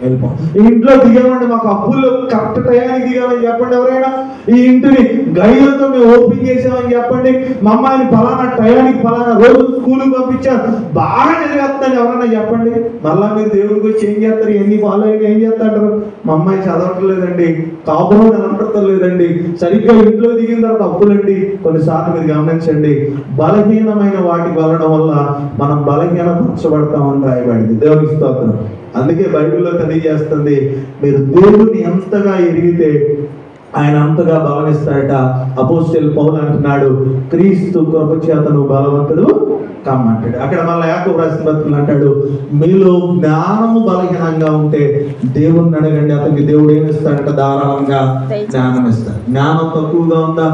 వెళ్ళిపోం. ఈ ఇంట్లో దిగామండి, మాకు అప్పులు కరెక్ట్ టయానికి దిగామని చెప్పండి. ఎవరైనా ఈ ఇంటిని గైడ్లతో మేము ఓపెన్ చేసామని చెప్పండి. మా అమ్మాయిని ఫలానా టయానికి ఫలానా రోజు స్కూల్కి పంపించారు, బాగా చదివేస్తుందని ఎవరైనా చెప్పండి. మళ్ళా మీరు దేవుడికి వచ్చి ఏం చేస్తారు? ఎన్ని ఫాలో అయ్యి ఏం చేస్తాంటారు? మా అమ్మాయి చదవట్లేదండి, కాపురం నిలబడతలేదండి, సరిగ్గా ఇంట్లో దిగిన తర్వాత అప్పులండి. కొన్నిసార్లు మీరు గమనించండి, బలహీనమైన వాటికి వెళ్ళడం వల్ల మనం బలహీనపరచబడతామని రాయబడింది. దేవునికి స్తోత్రం. అందుకే బైబిల్లో తెలియజేస్తుంది, మీరు దేవుని ఎంతగా ఎరిగితే ఆయన అంతగా బలమిస్తాడట. అపోస్తలుడైన పౌలు అంటున్నాడు, క్రీస్తు కృప చేత నువ్వు బలవంతుడు కమ్మంటాడు. అక్కడ మళ్ళీ యాకోబు రాసిన పత్రికలో అంటాడు, మీలో జ్ఞానము బలహీనంగా ఉంటే దేవుణ్ణి అడగండి, అతనికి దేవుడు ఏమిస్తాడంట? ధారాళంగా జ్ఞానం ఇస్తాడు. జ్ఞానం తక్కువగా ఉందా?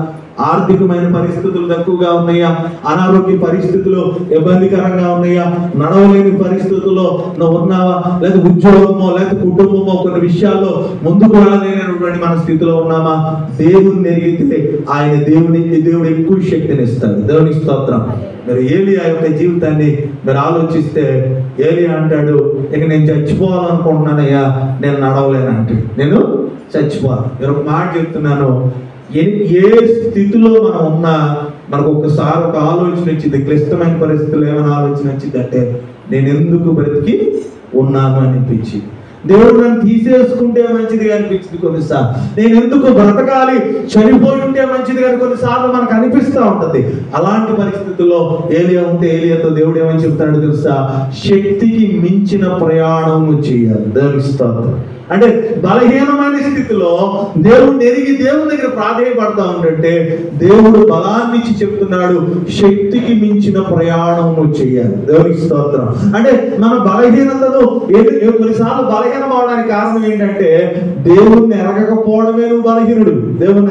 ఆర్థికమైన పరిస్థితులు తక్కువగా ఉన్నాయా, అనారోగ్య పరిస్థితులు ఇబ్బందికరంగా ఉన్నాయా, నడవలేని పరిస్థితుల్లో నువ్వు ఉన్నావా, లేదా ఉద్యోగమో లేదా కుటుంబమో కొన్ని విషయాల్లో ముందుకు వెళ్ళలేనటువంటి మన స్థితిలో ఉన్నామా? దేవుని ఎరిగితే ఆయన దేవుడు ఎక్కువ శక్తిని ఇస్తాడు. దేవుని స్తోత్రం. మీరు ఏలియా యొక్క జీవితాన్ని మీరు ఆలోచిస్తే ఏలియా అంటాడు, ఇక నేను చచ్చిపోవాలనుకుంటున్నానయ్యా, నేను నడవలేనంటే, నేను చచ్చిపోవాలి. మీరు ఒక మాట చెప్తున్నాను, ఏ స్థితిలో మనం ఉన్నా మనకు ఒకసారి ఒక ఆలోచన వచ్చింది, క్లిష్టమైన పరిస్థితుల్లో ఏమైనా ఆలోచన వచ్చింది అంటే నేను ఎందుకు బ్రతికి ఉన్నాను అనిపించి, దేవుడు నన్ను తీసేసుకుంటే మంచిది అనిపించింది కొన్నిసార్లు, నేను ఎందుకు బ్రతకాలి, చనిపోయి ఉంటే మంచిది కానీ కొన్నిసార్లు మనకు అనిపిస్తూ ఉంటుంది. అలాంటి పరిస్థితుల్లో ఏలియా ఉంటే ఏలియాతో దేవుడు ఏమని చెప్తాడో తెలుసా? శక్తికి మించిన ప్రయాణం చేయాలి. దేవుని స్తోత్రం. అంటే బలహీనమైన స్థితిలో దేవుడిని ఎరిగి దేవుని దగ్గర ప్రాధేయపడతా ఉంటే దేవుడు బలాన్ని ఇచ్చి చెప్తున్నాడు, శక్తికి మించిన ప్రయాణం చేయాలి. దేవునికి స్తోత్రం. అంటే మన బలహీనతను కొన్నిసార్లు బలహీనం అవడానికి కారణం ఏంటంటే దేవుణ్ణి ఎరగకపోవడమే నువ్వు బలహీనుడు. దేవుణ్ణి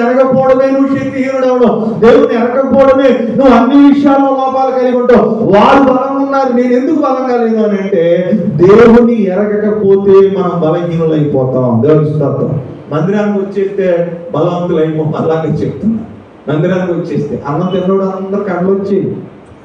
ఎరగకపోవడమే నువ్వు శక్తిహీనుడు అవడం. దేవుణ్ణి ఎరగకపోవడమే నువ్వు అన్ని విషయాల్లో లోపాలు కలిగి ఉంటావు. వాళ్ళు బలంగా ఉన్నారు, నేను ఎందుకు బలంగా లేదు అని అంటే దేవుని ఎరగకపోతే మనం బలహీనులైపోతాం. దేవుని స్తోత్రం. మందిరానికి వచ్చేస్తే బలవంతులైపో అలాగే చెప్తున్నా. మందిరానికి వచ్చేస్తే అన్నం తిన్నోడు అందరికి కళ్ళు వచ్చి,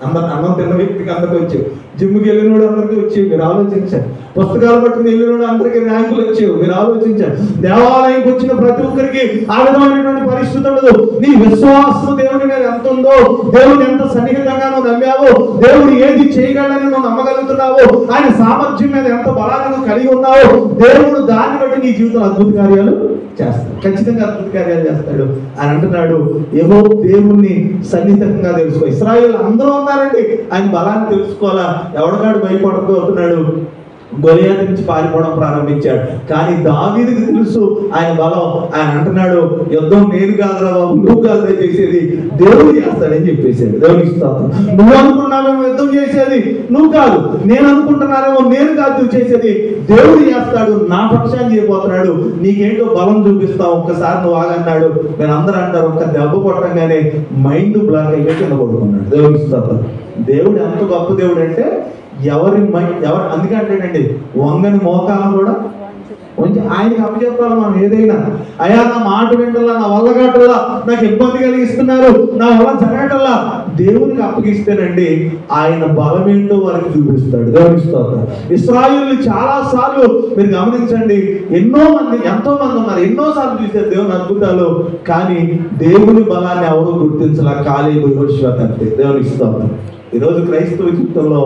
అన్నం తిన్న వ్యక్తికి అందరికి వచ్చేవి, జిమ్కి వెళ్ళినోడు అందరికీ వచ్చేవి, మీరు ఆలోచించారు. పుస్తకాలు పట్టుకుని వెళ్ళినోడు అందరికీ ర్యాంకులు వచ్చేవి, మీరు ఆలోచించారు. దేవాలయంకి వచ్చిన ప్రతి ఒక్కరికి ఆ విధమైనటువంటి పరిస్థితి ఉండదు. నీ విశ్వాసం దేవుని మీద ఎంత ఉందో, దేవుని ఎంత సన్నిహితంగా నువ్వు నమ్మావో, దేవుడు ఏది చేయగలని నువ్వు నమ్మగలుగుతున్నావో, ఆయన సామర్థ్యం మీద ఎంత బలాన్ని నువ్వు కలిగి ఉన్నావో, దేవుడు దాన్ని బట్టి నీ జీవితంలో అద్భుత కార్యాలు చేస్తాడు. ఖచ్చితంగా అద్భుత కార్యాలు చేస్తాడు. ఆయన అంటున్నాడు, ఏవో దేవుణ్ణి సన్నిహితంగా తెలుసుకో. ఇశ్రాయేలు అందరూ ఉన్నారండి, ఆయన బలాన్ని తెలుసుకోవాలా. ఎవడగాడు భయపడుతూ అవుతున్నాడు, గొలియాతు నుంచి పారిపోవడం ప్రారంభించాడు. కానీ దావీదుకు తెలుసు ఆయన బలం. ఆయన అంటున్నాడు, యుద్ధం నేను కాదురా బాబు, నువ్వు కాదురా చేసేది, దేవుడు చేస్తాడని చెప్పేసాడు. దేవునికి స్తోత్రం. నువ్వు అనుకున్నావేమో యుద్ధం చేసేది నువ్వు కాదు, నేను అనుకుంటున్నానేమో నేను కాదు నువ్వు చేసేది, దేవుడు చేస్తాడు, నా పక్షాన్ని చేయబోతున్నాడు, నీకేంటో బలం చూపిస్తావు, ఒక్కసారి నువ్వు ఆగన్నాడు. నేను అందరూ అంటారు, ఒక్క దెబ్బ కొట్టంగానే మైండ్ బ్లాక్ అయిపోయి కింద కొడుకున్నాడు. దేవునికి స్తోత్రం. దేవుడు ఎంత గొప్ప దేవుడు అంటే ఎవరు అందుకే అంటాడండి, వంగని మోకాలను కూడా కొంచెం ఆయనకి అప్పచెప్పాలి. మనం ఏదైనా, అయ్యా నా మాట వింటల్లా, నా వల్ల కాటల్లా, నాకు ఇబ్బంది కలిగిస్తున్నారు, నా వల్ల జరగటల్లా, దేవునికి అప్పగిస్తేనండి ఆయన బలం ఏంటో వారికి చూపిస్తాడు. దేవునికి స్తోత్రం. ఇశ్రాయేలు చాలా సార్లు మీరు గమనించండి, ఎంతో మంది ఉన్నారు, ఎన్నోసార్లు చూశారు దేవుని అద్భుతాలు, కానీ దేవుని బలాన్ని ఎవరు గుర్తించలా. కాలేబు యోషువ కంటే. దేవునికి స్తోత్రం. ఈరోజు క్రైస్తవ జీవితంలో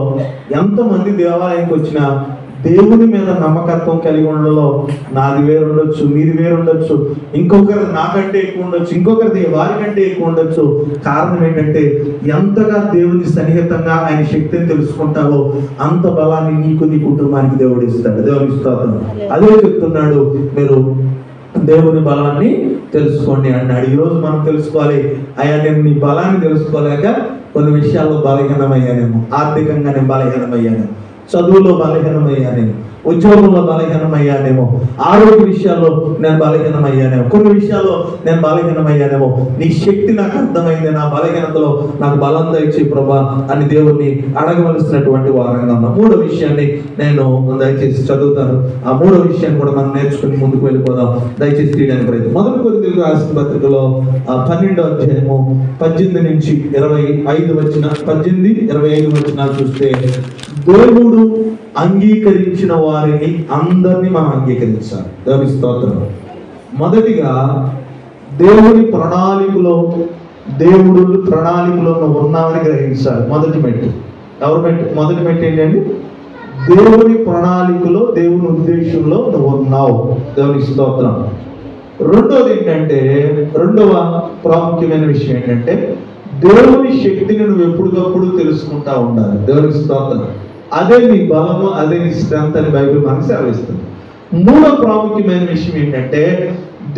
ఎంతమంది దేవాలయానికి వచ్చినా దేవుని మీద నమ్మకత్వం కలిగి ఉండడంలో నాది వేరు ఉండొచ్చు, మీది వేరు ఉండొచ్చు, ఇంకొకరిది నాకంటే ఎక్కువ ఉండొచ్చు, ఇంకొకరిది వారికంటే ఎక్కువ ఉండొచ్చు. కారణం ఏంటంటే ఎంతగా దేవుని సన్నిహితంగా ఆయన శక్తిని తెలుసుకుంటావో అంత బలాన్ని నీకు నీ కుటుంబానికి దేవుడు ఇస్తాడు. దేవుని స్తోత్రం. అదే చెప్తున్నాడు, మీరు దేవుని బలాన్ని తెలుసుకోండి అన్నాడు. ఈరోజు మనం తెలుసుకోవాలి, అయ్యా నేను నీ బలాన్ని తెలుసుకోలేక కొన్ని విషయాల్లో బలహీనమయ్యానేమో, ఆర్థికంగా నేను బలహీనమయ్యానేమో, చదువులో బలహీనమయ్యానేమో, ఉద్యోగంలో బలహీనమయ్యానేమో, ఆరోగ్య విషయాల్లో నేను బలహీనమయ్యానేమో, కొన్ని విషయాల్లో నేను బలహీనమయ్యానేమో. నీ శక్తి నాకు అర్థమైంది, నా బలహీనతలో నాకు బలం దయచేయి ప్రభా అని దేవుణ్ణి అడగవలసినటువంటి వారంగా ఉన్నాం. మూడో విషయాన్ని నేను దయచేసి చదువుతాను. ఆ మూడో విషయాన్ని కూడా మనం నేర్చుకుని ముందుకు వెళ్ళిపోదాం. దయచేసి తీయడానికి ప్రయత్నం. మొదటి కొరింథీయులకు రాసిన పత్రికలో 12వ అధ్యాయము 18 నుంచి 25 వచ్చిన 18-25 వచనాలు చూస్తే, దేవుడు అంగీకరించిన వారిని అందరినీ మనం అంగీకరించాలి. దేవుని స్తోత్రం. మొదటిగా దేవుని ప్రణాళికలో నువ్వు ఉన్నామని గ్రహించాలి. మొదటి మెట్టు ఏంటండి? దేవుని ప్రణాళికలో, దేవుని ఉద్దేశంలో నువ్వు ఉన్నావు. దేవుని స్తోత్రం. రెండోది ఏంటంటే, రెండవ ప్రాముఖ్యమైన విషయం ఏంటంటే, దేవుని శక్తిని నువ్వు ఎప్పటికప్పుడు తెలుసుకుంటా ఉండాలి. దేవుని స్తోత్రం. అదే నీ బలము, అదే నీ స్ట్రెంత్ అని బైబిల్ మనకు సెలవిస్తుంది. మూడో ప్రాముఖ్యమైన విషయం ఏంటంటే,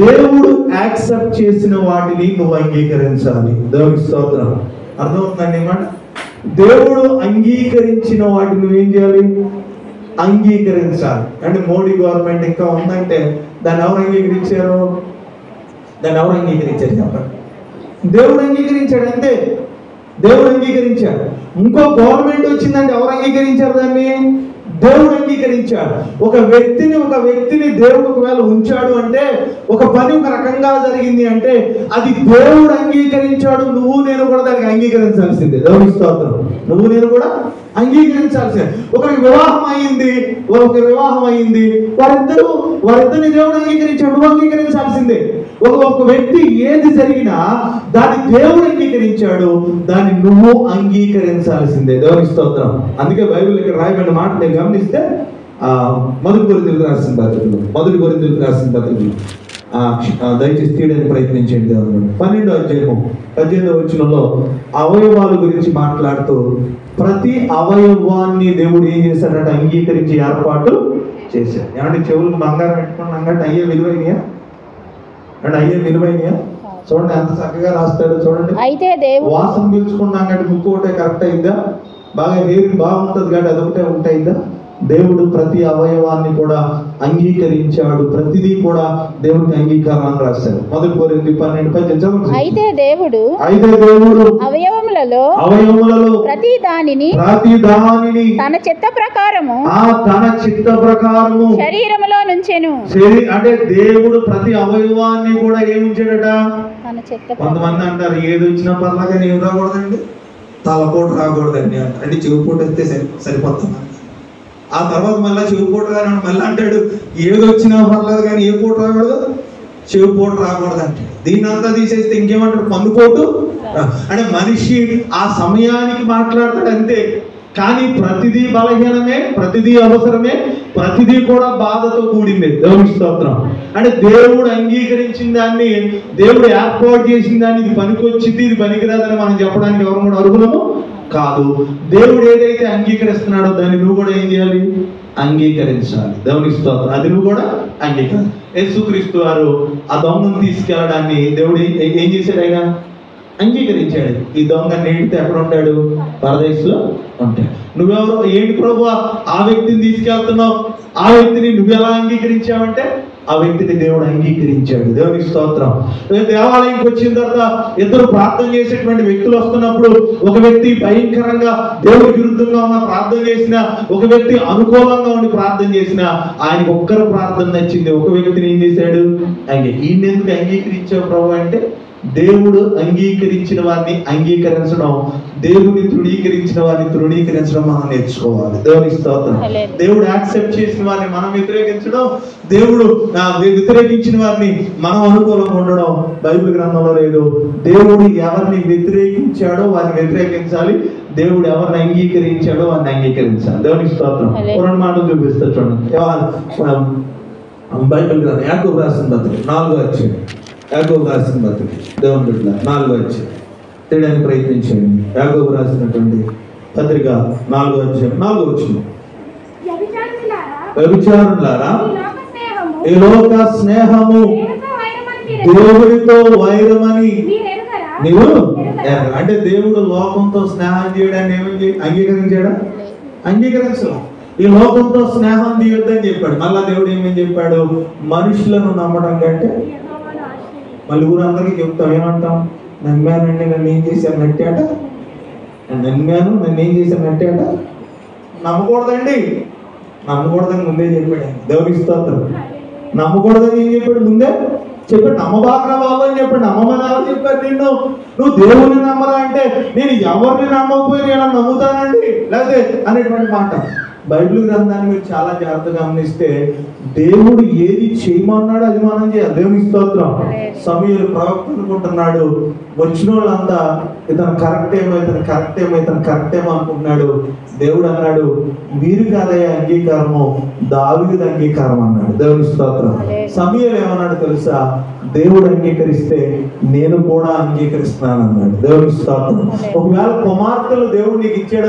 దేవుడు యాక్సెప్ట్ చేసిన వాటిని నువ్వు అంగీకరించాలి. దేవుని స్తోత్రం. అర్థమవుతుందండి మాట? దేవుడు అంగీకరించిన వాటిని నువ్వేం చేయాలి? అంగీకరించాలి. అంటే మోడీ గవర్నమెంట్ ఇంకా ఉందంటే దాన్ని ఎవరు అంగీకరించారు? దాన్ని ఎవరు అంగీకరించారు చెప్పండి? దేవుడు అంగీకరించాడు, అంతే. దేవుడు అంగీకరించాడు. ఇంకో గవర్నమెంట్ వచ్చిందంటే ఎవరు అంగీకరించారు దాన్ని? దేవుడు అంగీకరించాడు. ఒక వ్యక్తిని దేవుడు ఒకవేళ ఉంచాడు అంటే, ఒక పని ఒక రకంగా జరిగింది అంటే అది దేవుడు అంగీకరించాడు. నువ్వు నేను కూడా దానికి అంగీకరించాల్సిందే. దేవుని స్తోత్రం. నువ్వు నేను కూడా అంగీకరించాల్సిందే. ఒకరికి వివాహం అయింది, వారిద్దరిని దేవుడు అంగీకరించాడు, నువ్వు అంగీకరించాల్సిందే. ఒక వ్యక్తి ఏది జరిగినా దాన్ని దేవుడు అంగీకరించాడు, దాన్ని నువ్వు అంగీకరించాల్సిందే. దేవుని స్తోత్రం. అందుకే బైబిల్ ఇక్కడ రాయబడిన మాట నేను గమనిస్తే మొదటి కొరింథీయులకు రాసిన పత్రికలు దయచేసి తీయడానికి ప్రయత్నించండి. 12వ అధ్యాయము 18వ వచనంలో అవయవాల గురించి మాట్లాడుతూ ప్రతి అవయవాన్ని దేవుడు ఏం చేశాడంటే అంగీకరించి ఏర్పాటు చేశాడు. ఏమంటే చెవులకు బంగారం పెట్టుకున్నాం అంటే అయ్యే విలువైనయా? చూడండి ఎంత చక్కగా రాస్తాడో చూడండి. అయితే వాసన పీల్చుకున్నాం కాబట్టి ముక్కు ఒకటే కరెక్ట్ అయిందా? బాగా హెయిర్ బాగుంటుంది కాబట్టి అదొకటే ఉంటాయిందా? దేవుడు ప్రతి అవయవాన్ని కూడా అంగీకరించాడు. ప్రతిదీ కూడా దేవుడికి అంగీకారాన్ని రాశాడు. మొదటి కొరింథీయులు 12:10 అయితే దేవుడు అవయవములలో ప్రతి దానిని తన చిత్త ప్రకారము శరీరములో నుంచెను. అంటే దేవుడు ప్రతి అవయవాన్ని కూడా ఏముంచాడట? తన చిత్త. కొంతమంది అంటారు ఏది వచ్చినా పర్లాగా ఏం రాకూడదండి, తలపోటు రాకూడదండి అంటారు. అంటే చెవిపోటు వస్తే సరిపోతాం. ఆ తర్వాత మళ్ళీ చెవిపోటు కానీ మళ్ళీ అంటాడు ఏది వచ్చినా పర్లేదు కానీ ఏ పోటు రాకూడదు, చెవిపోటు రాకూడదు అంటాడు. దీన్ని అంతా తీసేస్తే ఇంకేమంటాడు? పన్నుపోటు. అంటే మనిషి ఆ సమయానికి మాట్లాడతాడు అంతే. కానీ ప్రతిదీ బలహీనమే, ప్రతిదీ అవసరమే, ప్రతిదీ కూడా బాధతో కూడింది. దేవుని స్తోత్రం. అంటే దేవుడు అంగీకరించిన దాన్ని, దేవుడు ఏర్పాటు చేసిన దాన్ని ఇది పనికొచ్చింది ఇది పనికిరాదని మనం చెప్పడానికి ఎవరు కూడా అర్హులము కాదు. దేవుడు ఏదైతే అంగీకరిస్తున్నాడో దాన్ని నువ్వు కూడా ఏం చేయాలి? అంగీకరించాలి. దేవుని స్తోత్రం. అది నువ్వు కూడా అంగీకరించాలి. యేసుక్రీస్తు వారు ఆ దొంగను తీసుకెళ్ళడాన్ని దేవుడు ఏం చేశాడు? ఆయన అంగీకరించాడు. ఈ దొంగ నేటితో ఎక్కడ ఉంటాడు? పరదేశంలో ఉంటాడు. నువ్వెవరు? ఏంటి ప్రభు ఆ వ్యక్తిని తీసుకెళ్తున్నావు, ఆ వ్యక్తిని నువ్వు ఎలా అంగీకరించావంటే ఆ వ్యక్తిని దేవుడు అంగీకరించాడు. దేవుని స్తోత్రం. దేవాలయంకి వచ్చిన తర్వాత ఇద్దరు ప్రార్థన చేసేటువంటి వ్యక్తులు వస్తున్నప్పుడు ఒక వ్యక్తి భయంకరంగా దేవుడికి విరుద్ధంగా ఉన్న ప్రార్థన చేసిన, ఒక వ్యక్తి అనుకూలంగా ఉండి ప్రార్థన చేసిన, ఆయనకు ఒక్కరు ప్రార్థన నచ్చింది. ఒక వ్యక్తిని ఏం చేశాడు? ఈయన ఎందుకు అంగీకరించావు ప్రభు అంటే దేవుడు అంగీకరించిన వారిని అంగీకరించడం, దేవుడిని తృణీకరించిన వారిని తృణీకరించడం మనం నేర్చుకోవాలి. దేవుని స్తోత్రం. దేవుడు యాక్సెప్ట్ చేసిన వారిని మనం వ్యతిరేకించడం, దేవుడు వ్యతిరేకించిన వారిని మనం అనుకూలంగా ఉండడం బైబిల్ గ్రంథంలో లేదు. దేవుడు ఎవరిని వ్యతిరేకించాడో వారిని వ్యతిరేకించాలి, దేవుడు ఎవరిని అంగీకరించాడో వారిని అంగీకరించాలి. దేవుని స్తోత్రం. రెండు మాటలు చూపిస్తా చూడండి. బైబిల్ గ్రంథం యాకోబు రాసిన పత్రిక 4వ అధ్యాయం. యాకోబు రాసిన పత్రిక దేవుని బిడ్డ 4వ అధ్యాయం తీయడానికి ప్రయత్నించండి. యాకోబు రాసినటువంటి పత్రిక 4వ అధ్యాయం 4వ వచనం. వ్యభిచారులారా ఈ లోక స్నేహము దేవుడితో వైరమని నీవు అంటే దేవుడు లోకంతో స్నేహం చేయడాన్ని ఏమని అంగీకరించాడా? అంగీకరించడం. ఈ లోకంతో స్నేహం తీయొద్దని చెప్పాడు. మళ్ళా దేవుడు ఏమని చెప్పాడు? మనుషులను నమ్మడం కంటే మళ్ళీ ఊరందరికీ చెప్తాం. ఏమంటాం? నమ్మానండి, నన్ను ఏం చేశాను నట్టాట, నమ్మాను నన్ను ఏం చేశాను నట్టాట. నమ్మకూడదండి, నమ్మకూడదని ముందే చెప్పాడు. దేవుని స్తోత్రం. నమ్మకూడదని ఏం చెప్పాడు? ముందే చెప్పాడు. నమ్మబాగా బాబు అని చెప్పాడు. నమ్మమని ఎవరు చెప్పారు నిన్ను? నువ్వు దేవుని నమ్మరా అంటే నేను ఎవరిని నమ్మకపోయి నేను నమ్ముతానండి లేకపోతే అనేటువంటి మాట. బైబిల్ గ్రంథాన్ని మీరు చాలా జాగ్రత్తగా గమనిస్తే దేవుడు ఏది చేయమన్నాడో అది మనం చేయాలి. దేవుని స్తోత్రం. సమూయేలు ప్రవక్త అనుకుంటున్నాడు, వచ్చిన వాళ్ళంతా ఇతను కరెక్టేమో అనుకుంటున్నాడు. దేవుడు అన్నాడు మీరు కాదయ్యా అంగీకారము, దావీదు అంగీకారం అన్నాడు. దేవుని స్తోత్రం. సమూయేలు ఏమన్నాడు తెలుసా? దేవుడు అంగీకరిస్తే నేను కూడా అంగీకరిస్తున్నాను అన్నాడు. దేవుని స్తోత్రం. ఒకవేళ కుమార్తెలు దేవుడు నీకు ఇచ్చాడు